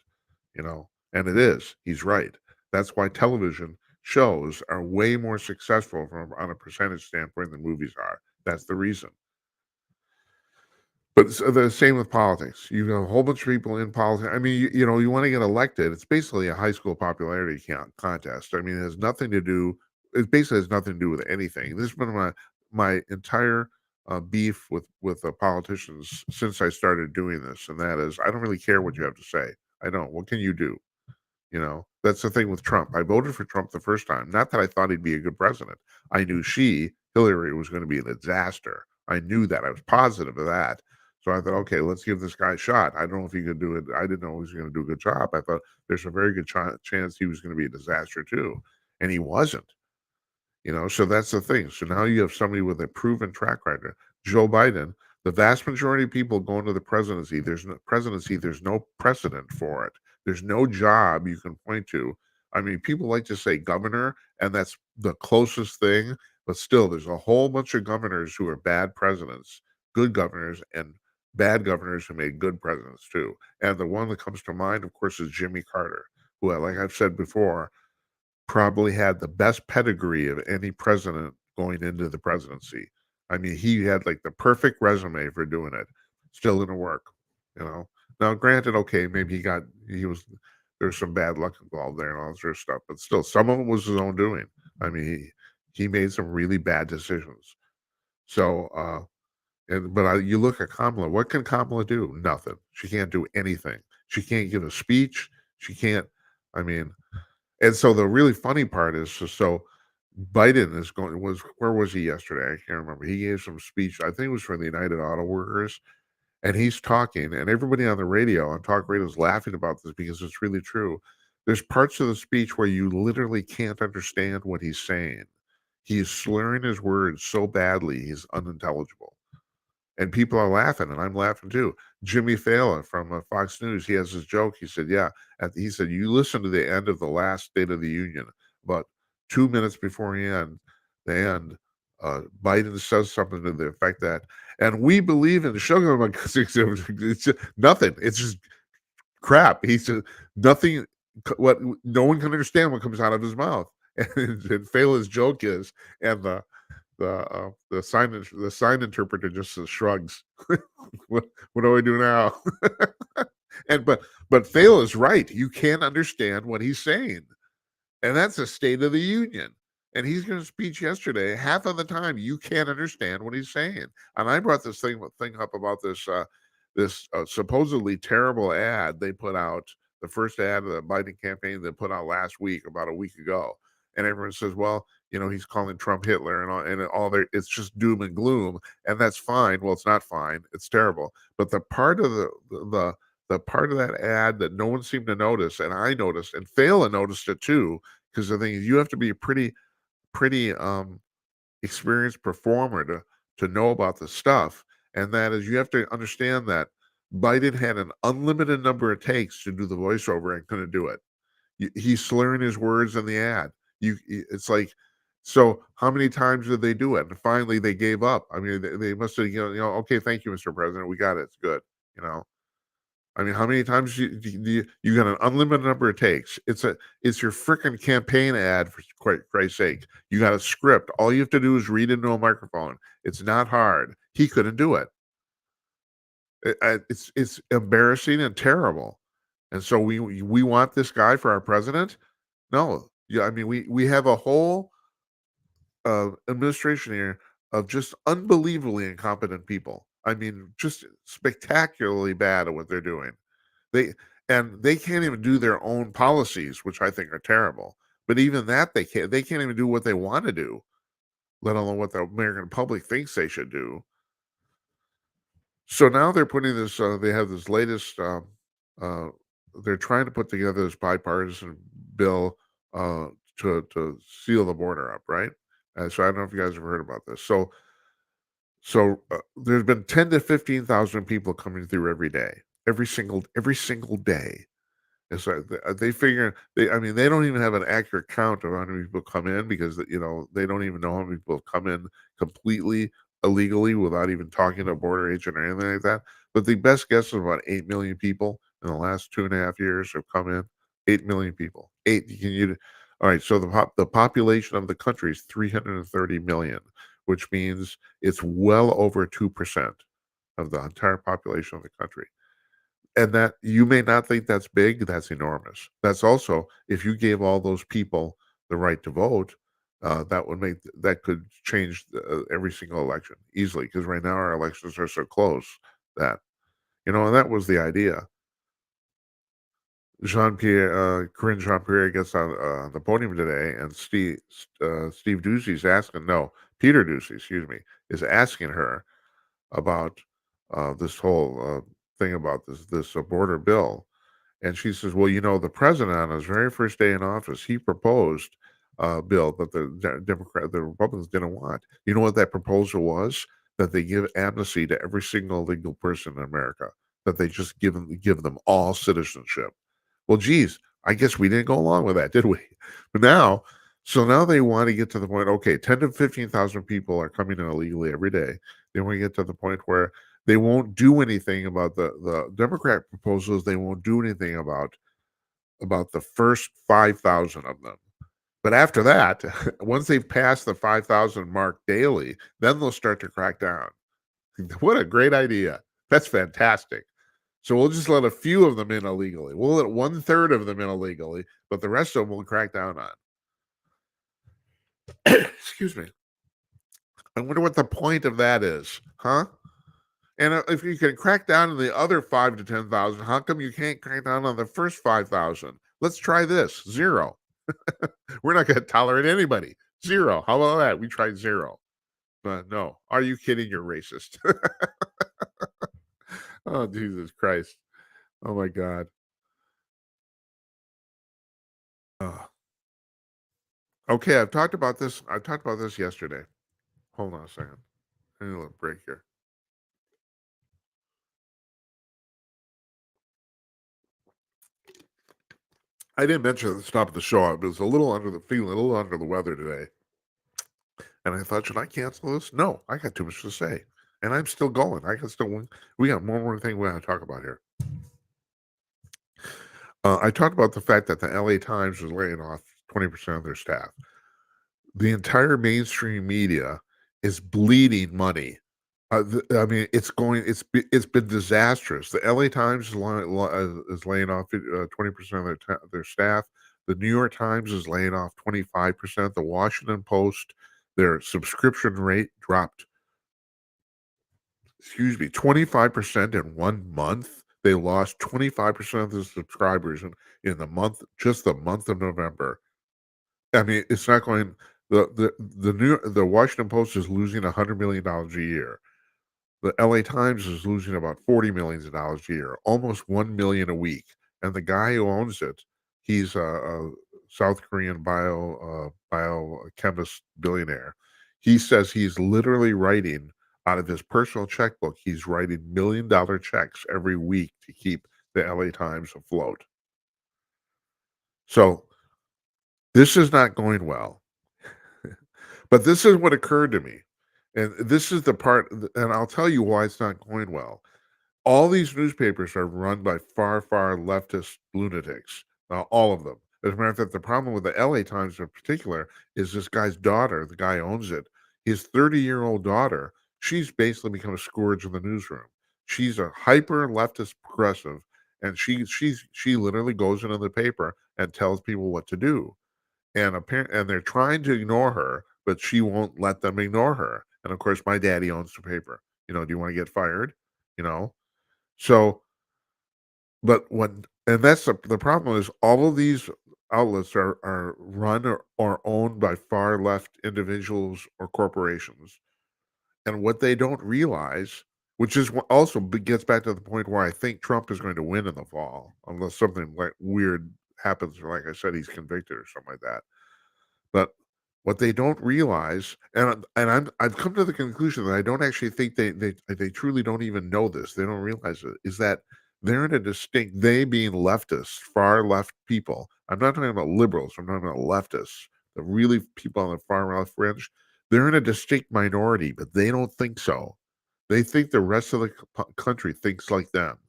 and it is. He's right. That's why television shows are way more successful on a percentage standpoint than movies are. That's the reason. But it's the same with politics. You have a whole bunch of people in politics. I mean, you want to get elected. It's basically a high school popularity contest. I mean, it has nothing to do. It basically has nothing to do with anything. This has been my entire beef with politicians since I started doing this, and that is, I don't really care what you have to say. I don't. What can you do? That's the thing with Trump. I voted for Trump the first time. Not that I thought he'd be a good president. I knew Hillary, was going to be a disaster. I knew that. I was positive of that. So I thought, okay, let's give this guy a shot. I don't know if he could do it. I didn't know he was going to do a good job. I thought there's a very good chance he was going to be a disaster too. And he wasn't. So that's the thing. So now you have somebody with a proven track record. Joe Biden, the vast majority of people going to the presidency, there's no precedent for it. There's no job you can point to. I mean, people like to say governor, and that's the closest thing, but still, there's a whole bunch of governors who are bad presidents, good governors, and bad governors who made good presidents too. And the one that comes to mind, of course, is Jimmy Carter, who, like I've said before, probably had the best pedigree of any president going into the presidency. I mean, he had like the perfect resume for doing it. Still didn't work. Now, granted, okay, maybe there's some bad luck involved there and all that sort of stuff, but still, some of it was his own doing. I mean, he made some really bad decisions. So, you look at Kamala. What can Kamala do? Nothing. She can't do anything. She can't give a speech. She can't. I mean, and so the really funny part is, so Biden where was he yesterday? I can't remember. He gave some speech. I think it was for the United Auto Workers, and he's talking, and everybody on the radio, on talk radio, is laughing about this because it's really true. There's parts of the speech where you literally can't understand what he's saying. He's slurring his words so badly, he's unintelligible. And people are laughing, and I'm laughing too. Jimmy Fallon from Fox News, he has this joke. He said, he said, you listen to the end of the last State of the Union, about 2 minutes before the end, Biden says something to the effect that, and we believe in sugar. It's just nothing. It's just crap. He said nothing. What no one can understand what comes out of his mouth. And Fallon's joke is, and the sign interpreter just shrugs. what do I do now? And but Fallon's right. You can't understand what he's saying, and that's a State of the Union. And he's going to speech yesterday. Half of the time, you can't understand what he's saying. And I brought this thing up about this supposedly terrible ad they put out. The first ad of the Biden campaign they put out last week, about a week ago. And everyone says, well, he's calling Trump Hitler and all there. It's just doom and gloom, and that's fine. Well, it's not fine. It's terrible. But the part of the part of that ad that no one seemed to notice, and I noticed, and Phelan noticed it too, because the thing is, you have to be a pretty experienced performer to know about this stuff, and that is, you have to understand that Biden had an unlimited number of takes to do the voiceover and couldn't do it. He's slurring his words in the ad. It's like, so how many times did they do it? And finally, they gave up. I mean, they must have, okay, thank you, Mr. President, we got it. It's good. I mean, how many times you got an unlimited number of takes? It's your freaking campaign ad, for Christ's sake. You got a script. All you have to do is read into a microphone. It's not hard. He couldn't do it. It's embarrassing and terrible. And so we want this guy for our president? No. Yeah, I mean, we have a whole administration here of just unbelievably incompetent people. I mean, just spectacularly bad at what they're doing. They can't even do their own policies, which I think are terrible. But even that they can't even do what they want to do, let alone what the American public thinks they should do. So now they're putting this. They have this latest. They're trying to put together this bipartisan bill to seal the border up, right? So I don't know if you guys have heard about this. So there's been 10 to 15,000 people coming through every day, every single day. And so they figure they don't even have an accurate count of how many people come in, because they don't even know how many people come in completely illegally without even talking to a border agent or anything like that. But the best guess is about 8 million people in the last 2.5 years have come in. 8 million people. All right. So the population of the country is 330 million, which means it's well over 2% of the entire population of the country. And that, you may not think that's big, that's enormous. That's also, if you gave all those people the right to vote, that could change every single election easily, because right now our elections are so close that, and that was the idea. Corinne Jean-Pierre gets on the podium today, and Steve Ducey's asking, no, Peter Ducey, excuse me, is asking her about this whole thing about this border bill. And she says, well, the president on his very first day in office, he proposed a bill that the Republicans didn't want. You know what that proposal was? That they give amnesty to every single legal person in America, that they just give them all citizenship. Well, geez, I guess we didn't go along with that, did we? But now they want to get to the point, okay, 10 to 15,000 people are coming in illegally every day. They want to get to the point where they won't do anything about the Democrat proposals. They won't do anything about the first 5,000 of them. But after that, once they've passed the 5,000 mark daily, then they'll start to crack down. What a great idea. That's fantastic. So we'll just let a few of them in illegally. We'll let 1/3 of them in illegally, but the rest of them we'll crack down on. Excuse me. I wonder what the point of that is, huh? And if you can crack down on the other 5 to 10,000, how come you can't crack down on the first 5,000? Let's try this. 0. We're not going to tolerate anybody. 0. How about that? We tried 0. But no. Are you kidding? You're racist. Oh, Jesus Christ. Oh my God. Uh, okay, I've talked about this. I talked about this yesterday. Hold on a second. I need a little break here. I didn't mention at the top of the show. I was a little feeling a little under the weather today. And I thought, should I cancel this? No, I got too much to say. And I'm still going. I can still, we got one more thing we want to talk about here. I talked about the fact that the LA Times was laying off 20% of their staff. The entire mainstream media is bleeding money. I mean, it's been disastrous. The LA Times is laying off 20% of their staff. The New York Times is laying off 25%. The Washington Post, their subscription rate dropped, 25% in 1 month. They lost 25% of the subscribers in just the month of November. I mean, it's not going. The Washington Post is losing $100 million a year. The LA Times is losing about $40 million a year, almost 1 million a week. And the guy who owns it, he's a South Korean biochemist billionaire. He says he's literally writing out of his personal checkbook. He's writing $1 million checks every week to keep the LA Times afloat. So this is not going well. But this is what occurred to me. And this is the part, and I'll tell you why it's not going well. All these newspapers are run by far, far leftist lunatics, all of them. As a matter of fact, the problem with the LA Times in particular is this guy's daughter, the guy who owns it, his 30-year-old daughter, she's basically become a scourge in the newsroom. She's a hyper leftist progressive, and she literally goes into the paper and tells people what to do. And they're trying to ignore her, but she won't let them ignore her. And of course, my daddy owns the paper. Do you want to get fired? You know, so, but and that's the problem is all of these outlets are run or owned by far left individuals or corporations. And what they don't realize, which is what also gets back to the point where I think Trump is going to win in the fall, unless something like weird happens, or like I said, he's convicted or something like that. But what they don't realize, and I've come to the conclusion that I don't actually think they truly don't even know this. They don't realize it. Is that they're in a distinct, they being leftists, far left people. I'm not talking about liberals. I'm talking about leftists, the really people on the far left fringe. They're in a distinct minority, but they don't think so. They think the rest of the country thinks like them.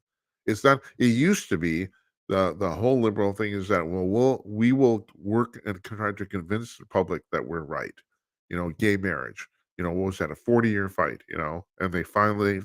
It's not. It used to be the whole liberal thing is that we will work and try to convince the public that we're right. Gay marriage. What was that, a 40-year fight? And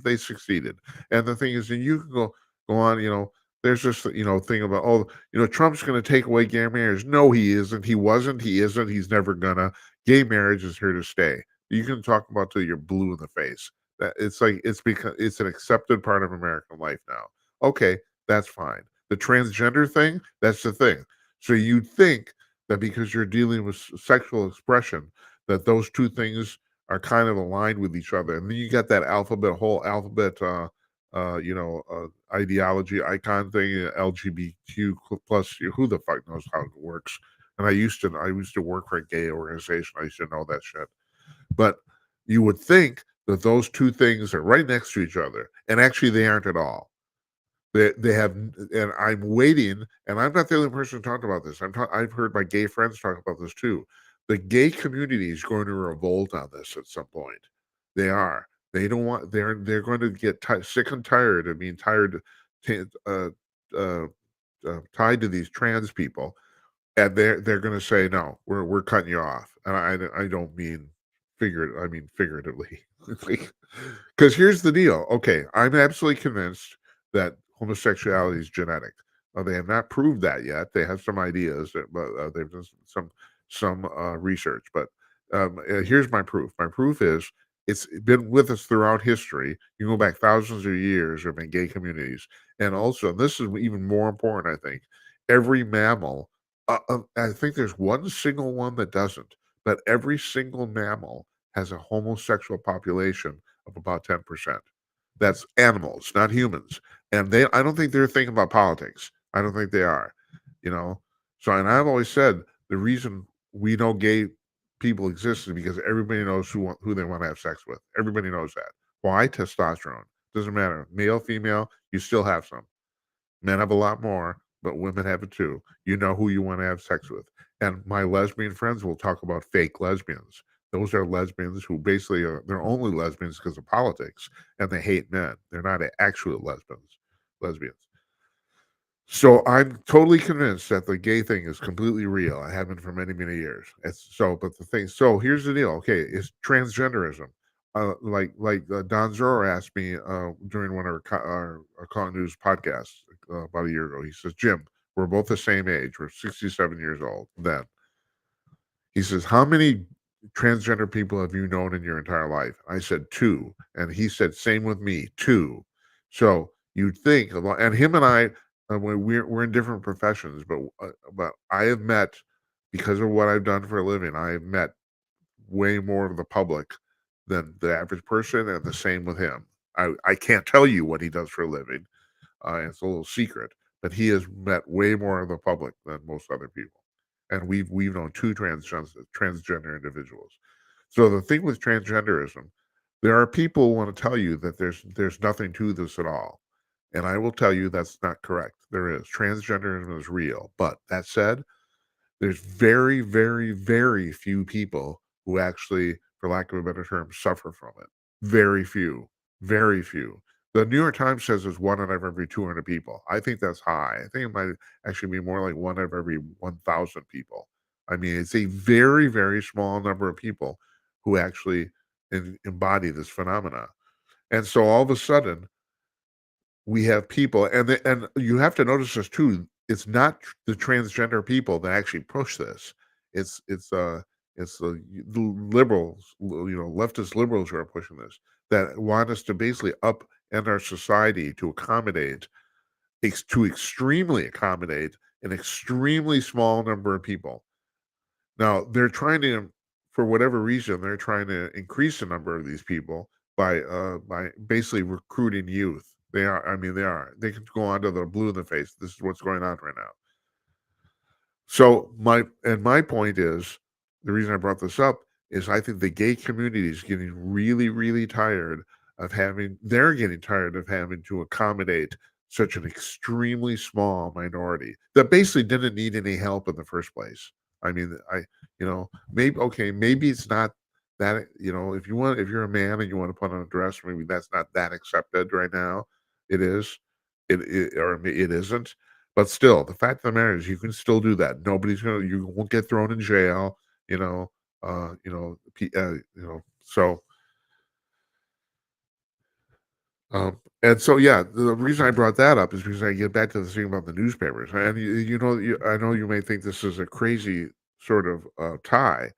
they succeeded. And the thing is, and you can go on. There's this thing about, Trump's going to take away gay marriage. No, he isn't. He wasn't. He isn't. He's never gonna. Gay marriage is here to stay. You can talk about till you're blue in the face. That it's because it's an accepted part of American life now. Okay, that's fine. The transgender thing, that's the thing. So you'd think that because you're dealing with sexual expression, that those two things are kind of aligned with each other. And then you got that whole alphabet, ideology icon thing, LGBTQ plus. Who the fuck knows how it works? And I used to work for a gay organization. I used to know that shit. But you would think that those two things are right next to each other, and actually they aren't at all. They have, and I'm waiting, and I'm not the only person talking about this. I've heard my gay friends talk about this too. The gay community is going to revolt on this at some point. They are. They don't want. They're going to get sick and tired of being tired, uh, uh, tied to these trans people, and they're going to say no. We're cutting you off, and I don't mean figuratively. I mean figuratively. Because here's the deal. Okay, I'm absolutely convinced that homosexuality is genetic. They have not proved that yet. They have some ideas, but they've done some research. But here's my proof. My proof is it's been with us throughout history. You go back thousands of years. There have been gay communities, and also this is even more important. I think every mammal. I think there's one single one that doesn't, but every single mammal has a homosexual population of about 10%. That's animals, not humans. And I don't think they're thinking about politics. I don't think they are, you know. So, and I've always said the reason we know gay people exist is because everybody knows who they want to have sex with. Everybody knows that. Why? Testosterone. Doesn't matter. Male, female, you still have some. Men have a lot more, but women have it too. You know who you want to have sex with. And my lesbian friends will talk about fake lesbians. Those are lesbians who basically they're only lesbians because of politics, and they hate men. They're not actual lesbians. So I'm totally convinced that the gay thing is completely real. I have been for many, many years. But the thing. So here's the deal. Okay, it's transgenderism. Don Zoro asked me during one of our Call News podcasts about a year ago. He says, Jim, we're both the same age. We're 67 years old then. He says, how many transgender people have you known in your entire life? I said 2. And he said, same with me, 2. So you'd think, and him and I, we're in different professions, but I have met, because of what I've done for a living, I have met way more of the public than the average person, and the same with him. I can't tell you what he does for a living. It's a little secret, but he has met way more of the public than most other people. And we've known 2 transgender individuals. So the thing with transgenderism, there are people who want to tell you that there's nothing to this at all. And I will tell you that's not correct. There is. Transgenderism is real. But that said, there's very, very, very few people who actually, for lack of a better term, suffer from it. Very few. Very few. The New York Times says it's 1 out of every 200 people. I think that's high. I think it might actually be more like 1 out of every 1,000 people. I mean, it's a very, very small number of people who actually embody this phenomena. And so all of a sudden, we have people, and you have to notice this too. It's not the transgender people that actually push this. It's the liberals, leftist liberals who are pushing this, that want us to basically upend our society to extremely accommodate an extremely small number of people. Now they're trying to, for whatever reason, they're trying to increase the number of these people by basically recruiting youth. They are. I mean, they are. They can go onto the blue in the face. This is what's going on right now. So my point is, the reason I brought this up is I think the gay community is getting really, really tired of having. They're getting tired of having to accommodate such an extremely small minority that basically didn't need any help in the first place. I mean, maybe it's not that, if you're a man and you want to put on a dress, maybe that's not that accepted right now. It is, or it isn't. But still, the fact of the matter is, you can still do that. You won't get thrown in jail. You know, So, and so, yeah, the reason I brought that up is because I get back to the thing about the newspapers, and I know you may think this is a crazy sort of tie,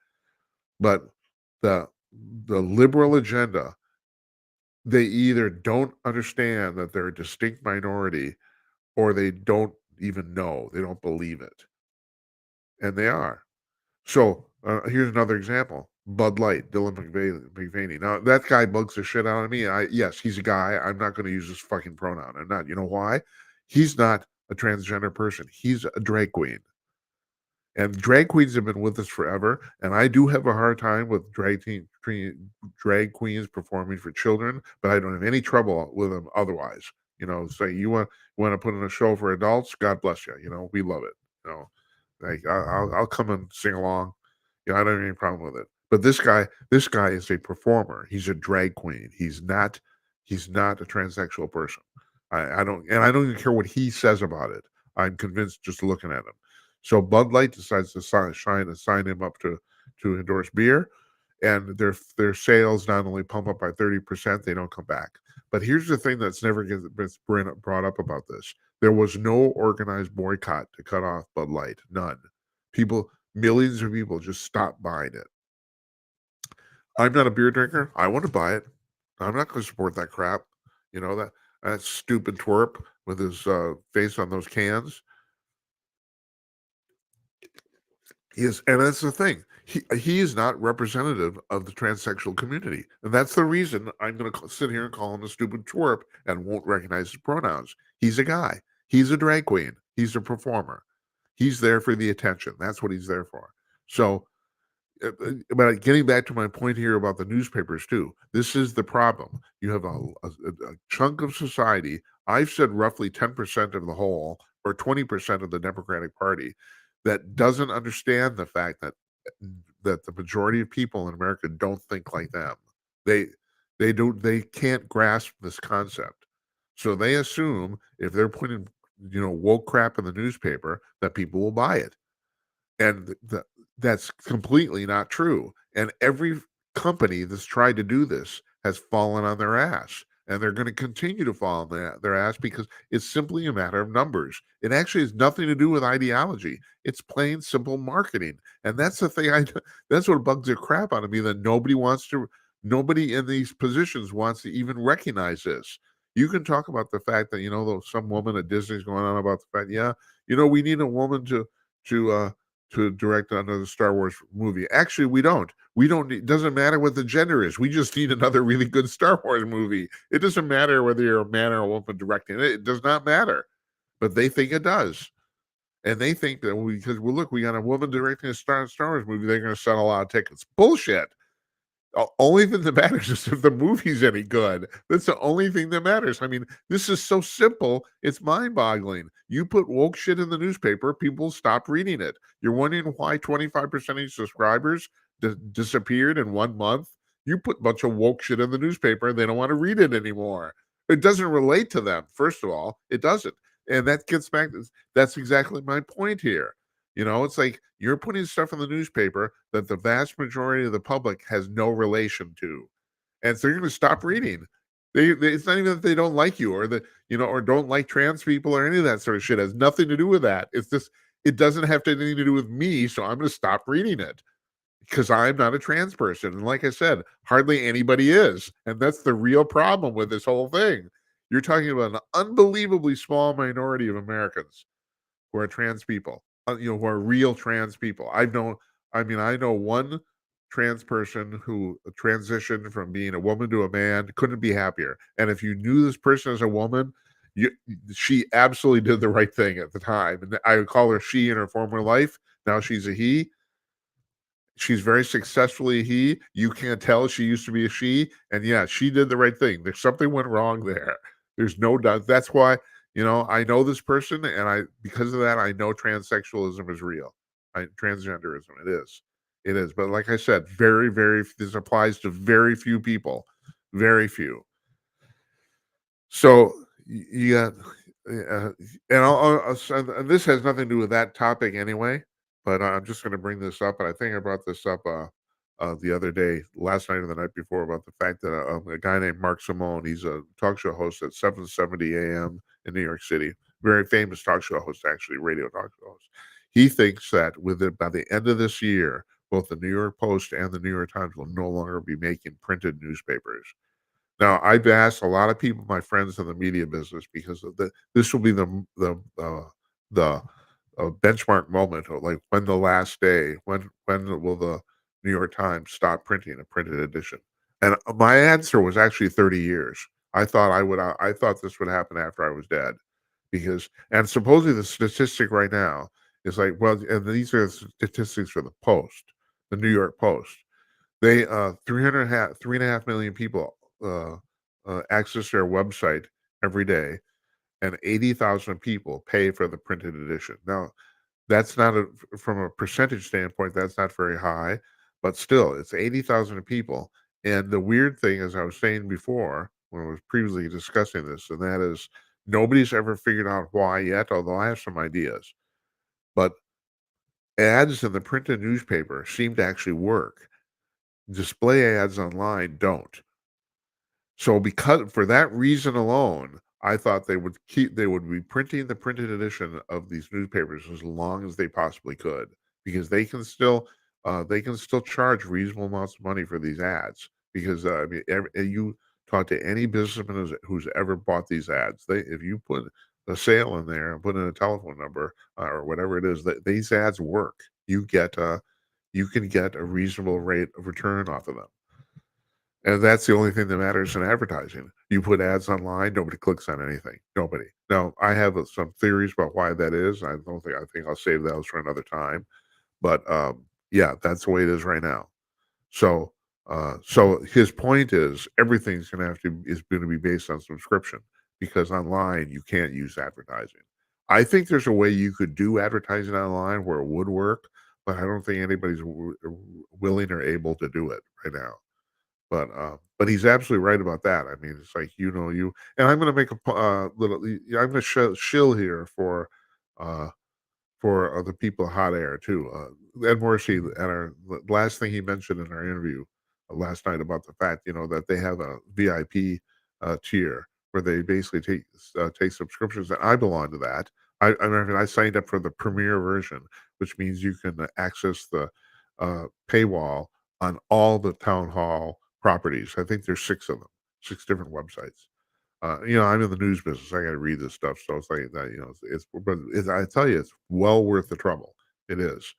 but the liberal agenda, they either don't understand that they're a distinct minority, or they don't even know, they don't believe it, and they are. So here's another example: Bud Light, Dylan McVaney. Now that guy bugs the shit out of me. Yes, he's a guy. I'm not going to use this fucking pronoun. I'm not. You know why? He's not a transgender person. He's a drag queen. And drag queens have been with us forever. And I do have a hard time with drag queens performing for children, but I don't have any trouble with them otherwise. Say you want to put in a show for adults, God bless you. We love it. Like I'll come and sing along. I don't have any problem with it. But this guy is a performer. He's a drag queen. He's not a transsexual person. I don't even care what he says about it. I'm convinced just looking at him. So Bud Light decides to sign him up to endorse beer, and their sales not only pump up by 30%, they don't come back. But here's the thing that's never gets brought up about this: there was no organized boycott to cut off Bud Light. None. Millions of people just stopped buying it. I'm not a beer drinker. I want to buy it. I'm not going to support that crap. That stupid twerp with his face on those cans. Yes, and that's the thing. He is not representative of the transsexual community, and that's the reason I'm going to sit here and call him a stupid twerp and won't recognize his pronouns. He's a guy. He's a drag queen. He's a performer. He's there for the attention. That's what he's there for. So, but getting back to my point here about the newspapers too, this is the problem. You have a chunk of society. I've said roughly 10% of the whole, or 20% of the Democratic Party, that doesn't understand the fact that the majority of people in America don't think like them. They they can't grasp this concept. So they assume if they're putting woke crap in the newspaper that people will buy it. And that's completely not true. And every company that's tried to do this has fallen on their ass. And they're going to continue to fall on their ass because it's simply a matter of numbers. It actually has nothing to do with ideology. It's plain simple marketing. And that's the thing that's what bugs the crap out of me, that nobody in these positions wants to even recognize this. You can talk about the fact that, some woman at Disney's going on about the fact, yeah, we need a woman to direct another Star Wars movie. Actually, we don't. We don't need, it doesn't matter what the gender is. We just need another really good Star Wars movie. It doesn't matter whether you're a man or a woman directing it. It does not matter. But they think it does. And they think that because look, we got a woman directing a Star Wars movie, they're going to sell a lot of tickets. Bullshit. Only thing that matters is if the movie's any good. That's the only thing that matters. I mean, this is so simple. It's mind-boggling. You put woke shit in the newspaper, people stop reading it. You're wondering why 25% of your subscribers disappeared in 1 month? You put a bunch of woke shit in the newspaper, they don't want to read it anymore. It doesn't relate to them, first of all. It doesn't. And that gets back, that's exactly my point here. It's like you're putting stuff in the newspaper that the vast majority of the public has no relation to. And so you're going to stop reading. It's not even that they don't like you or or don't like trans people or any of that sort of shit. It has nothing to do with that. It's just, it doesn't have anything to do with me. So I'm going to stop reading it because I'm not a trans person. And like I said, hardly anybody is. And that's the real problem with this whole thing. You're talking about an unbelievably small minority of Americans who are trans people, who are real trans people. I know one trans person who transitioned from being a woman to a man, couldn't be happier. And if you knew this person as a woman, she absolutely did the right thing at the time. And I would call her she in her former life. Now she's a he. She's very successfully a he. You can't tell she used to be a she. And yeah, she did the right thing. There's something went wrong there. There's no doubt. That's why, I know this person, and because of that, I know transsexualism is real. Transgenderism, it is. It is. But like I said, very, very, this applies to very few people. Very few. So you got, and this has nothing to do with that topic anyway, but I'm just going to bring this up. And I think I brought this up the other day, last night or the night before, about the fact that a guy named Mark Simone, he's a talk show host at 770 AM in New York City, very famous talk show host, actually, radio talk show host. He thinks that by the end of this year, both the New York Post and the New York Times will no longer be making printed newspapers. Now, I've asked a lot of people, my friends in the media business, because of this will be the benchmark moment, or like when the last day, when will the New York Times stop printing a printed edition? And my answer was actually 30 years. I thought this would happen after I was dead, and supposedly the statistic right now is like, well, and these are statistics for the Post, the New York Post. They 3.5 million people access their website every day, and 80,000 people pay for the printed edition. Now, that's not from a percentage standpoint, that's not very high, but still, it's 80,000 people. And the weird thing, as I was saying before, when I was previously discussing this, and that is nobody's ever figured out why yet, although I have some ideas. But ads in the printed newspaper seem to actually work. Display ads online don't. So for that reason alone, I thought they would be printing the printed edition of these newspapers as long as they possibly could, because they can still charge reasonable amounts of money for these ads. Because I mean, you talk to any businessman who's ever bought these ads, if you put a sale in there and put in a telephone number or whatever it is, that these ads work. you can get a reasonable rate of return off of them. And that's the only thing that matters in advertising. You put ads online, nobody clicks on anything. Nobody. Now, I have some theories about why that is. I think I'll save those for another time. But yeah, that's the way it is right now. So so his point is everything's going to be based on subscription, because online you can't use advertising. I think there's a way you could do advertising online where it would work, but I don't think anybody's willing or able to do it right now. But he's absolutely right about that. I mean, it's like, and I'm going to make a little. I'm going to shill here uh, for the people of Hot Air too. Ed Morrissey, at our the last thing he mentioned in our interview last night about the fact, that they have a VIP tier where they basically take subscriptions, and I belong to that. I mean, I signed up for the premier version, which means you can access the paywall on all the town hall properties. I think there's 6 of them, 6 different websites. I'm in the news business. I got to read this stuff, so it's like that. I tell you, it's well worth the trouble. It is.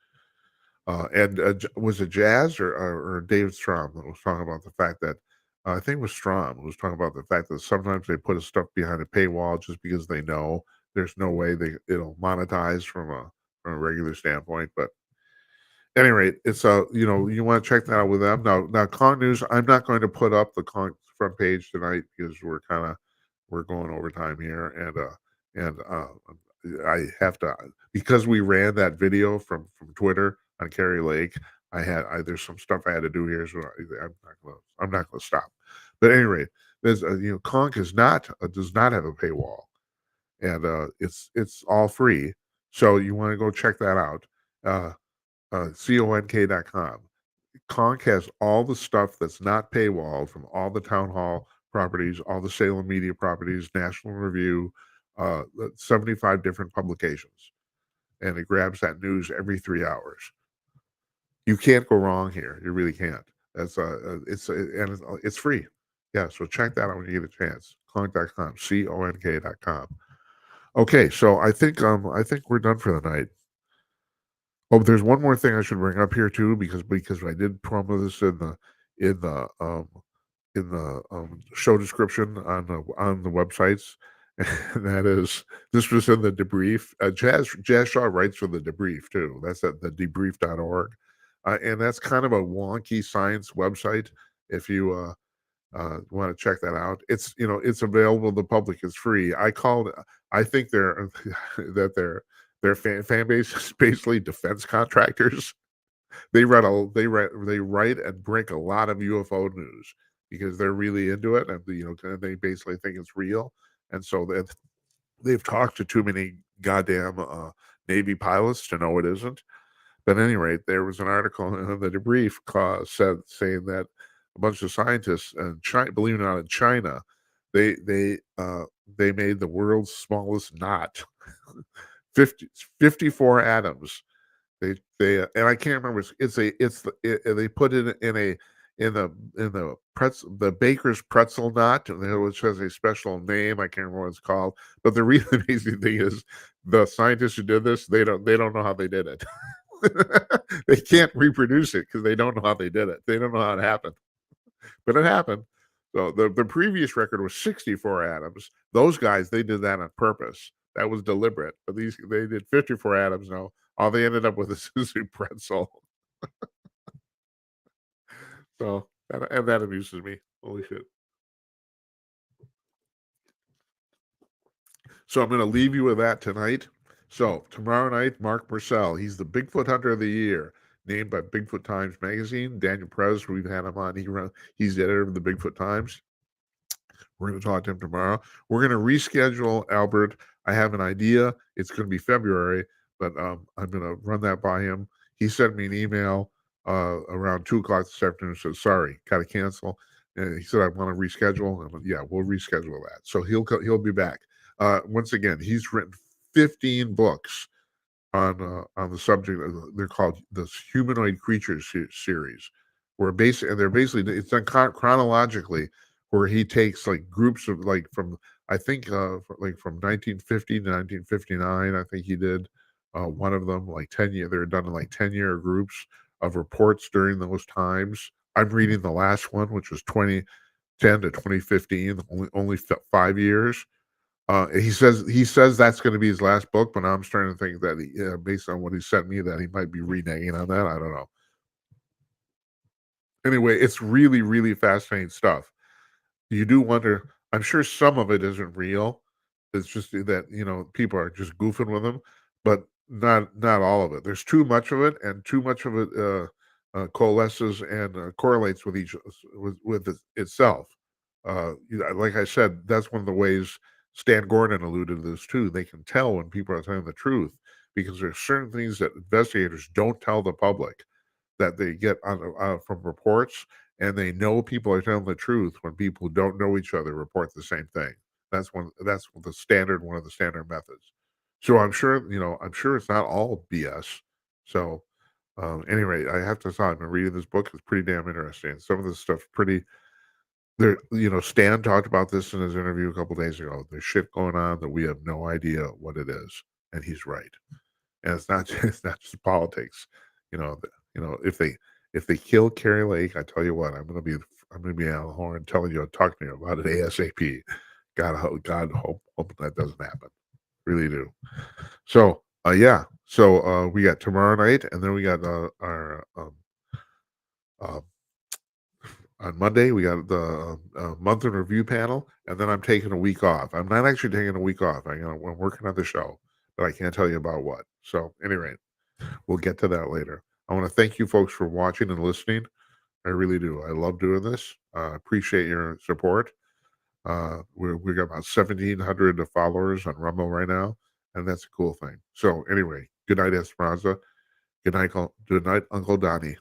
And was it Jazz or David Strom that was talking about the fact that I think it was Strom who was talking about the fact that sometimes they put stuff behind a paywall just because they know there's no way it'll monetize from a regular standpoint. But at any rate, it's you want to check that out with them. Now Con News, I'm not going to put up the Con front page tonight because we're going over time here, and I have to, because we ran that video from Twitter on Kari Lake. There's some stuff I had to do here, so I'm not gonna stop. But at any rate, there's Conk does not have a paywall, and it's all free. So you want to go check that out. CONK.com. Conk has all the stuff that's not paywalled from all the town hall properties, all the Salem media properties, National Review, 75 different publications. And it grabs that news every 3 hours. You can't go wrong here. You really can't. It's free. Yeah, so check that out when you get a chance. Conk.com, CONK.com. Okay, so I think we're done for the night. Oh, but there's one more thing I should bring up here too, because I did promo this in the show description on the websites, and that is, this was in the debrief. Jazz Shaw writes for the debrief too. That's at the debrief.org, and that's kind of a wonky science website. If you want to check that out, it's available to the public. It's free. I think their fan base is basically defense contractors. They write and break a lot of UFO news because they're really into it, and they basically think it's real, and so they've talked to too many goddamn Navy pilots to know it isn't. But at any rate, there was an article in the debrief saying that a bunch of scientists in China, believe it or not, in China, they made the world's smallest knot, 54 atoms. They and I can't remember. They put it in the baker's pretzel knot, which has a special name. I can't remember what it's called. But the really amazing thing is the scientists who did this, they don't know how they did it. They can't reproduce it because they don't know how they did it. They don't know how it happened, but it happened. So the previous record was 64 atoms. Those guys, they did that on purpose. That was deliberate. But they did 54 atoms now. All they ended up with is Suzu pretzel. So that amuses me. Holy shit. So I'm going to leave you with that tonight. So tomorrow night, Mark Purcell, he's the Bigfoot Hunter of the Year, named by Bigfoot Times Magazine. Daniel Prez, we've had him on. He's the editor of the Bigfoot Times. We're going to talk to him tomorrow. We're going to reschedule Albert. I have an idea. It's going to be February, but I'm going to run that by him. He sent me an email around 2 o'clock this afternoon. Said, sorry, got to cancel. And he said, I want to reschedule. And yeah, we'll reschedule that. So he'll be back. Once again, he's written 15 books on the subject. They're called the Humanoid Creatures series, where they're basically, it's done chronologically, where he takes like groups of from I think from 1950 to 1959. I think he did one of them, like 10 year. They're done in like 10-year groups of reports during those times. I'm reading the last one, which was 2010 to 2015, only 5 years. He says that's going to be his last book, but I'm starting to think that based on what he sent me, that he might be reneging on that. I don't know. Anyway, it's really, really fascinating stuff. You do wonder. I'm sure some of it isn't real. It's just that people are just goofing with him, but not all of it. There's too much of it, and too much of it coalesces and correlates with itself. Like I said, that's one of the ways Stan Gordon alluded to this too. They can tell when people are telling the truth because there's certain things that investigators don't tell the public that they get from reports, and they know people are telling the truth when people who don't know each other report the same thing. That's the standard, one of the standard methods. So I'm sure it's not all BS. So anyway, I have to say, I've been reading this book. It's pretty damn interesting. Some of this stuff pretty there. Stan talked about this in his interview a couple days ago. There's shit going on that we have no idea what it is, and he's right. And it's not it's not just politics. If they kill Carrie Lake, I tell you what, I'm gonna be on the horn telling you, talking to you about it ASAP. God hope that doesn't happen. Really do. So yeah. So we got tomorrow night, and then we got our uh, on Monday we got the month in review panel, and then I'm taking a week off. I'm not actually taking a week off. I'm working on the show, but I can't tell you about what. So anyway, we'll get to that later. I want to thank you folks for watching and listening. I really do. I love doing this. Appreciate your support. We got about 1,700 followers on Rumble right now, and that's a cool thing. So anyway, good night, Esperanza. Good night, Uncle Donnie,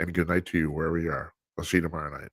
and good night to you wherever you are. I'll see you tomorrow night.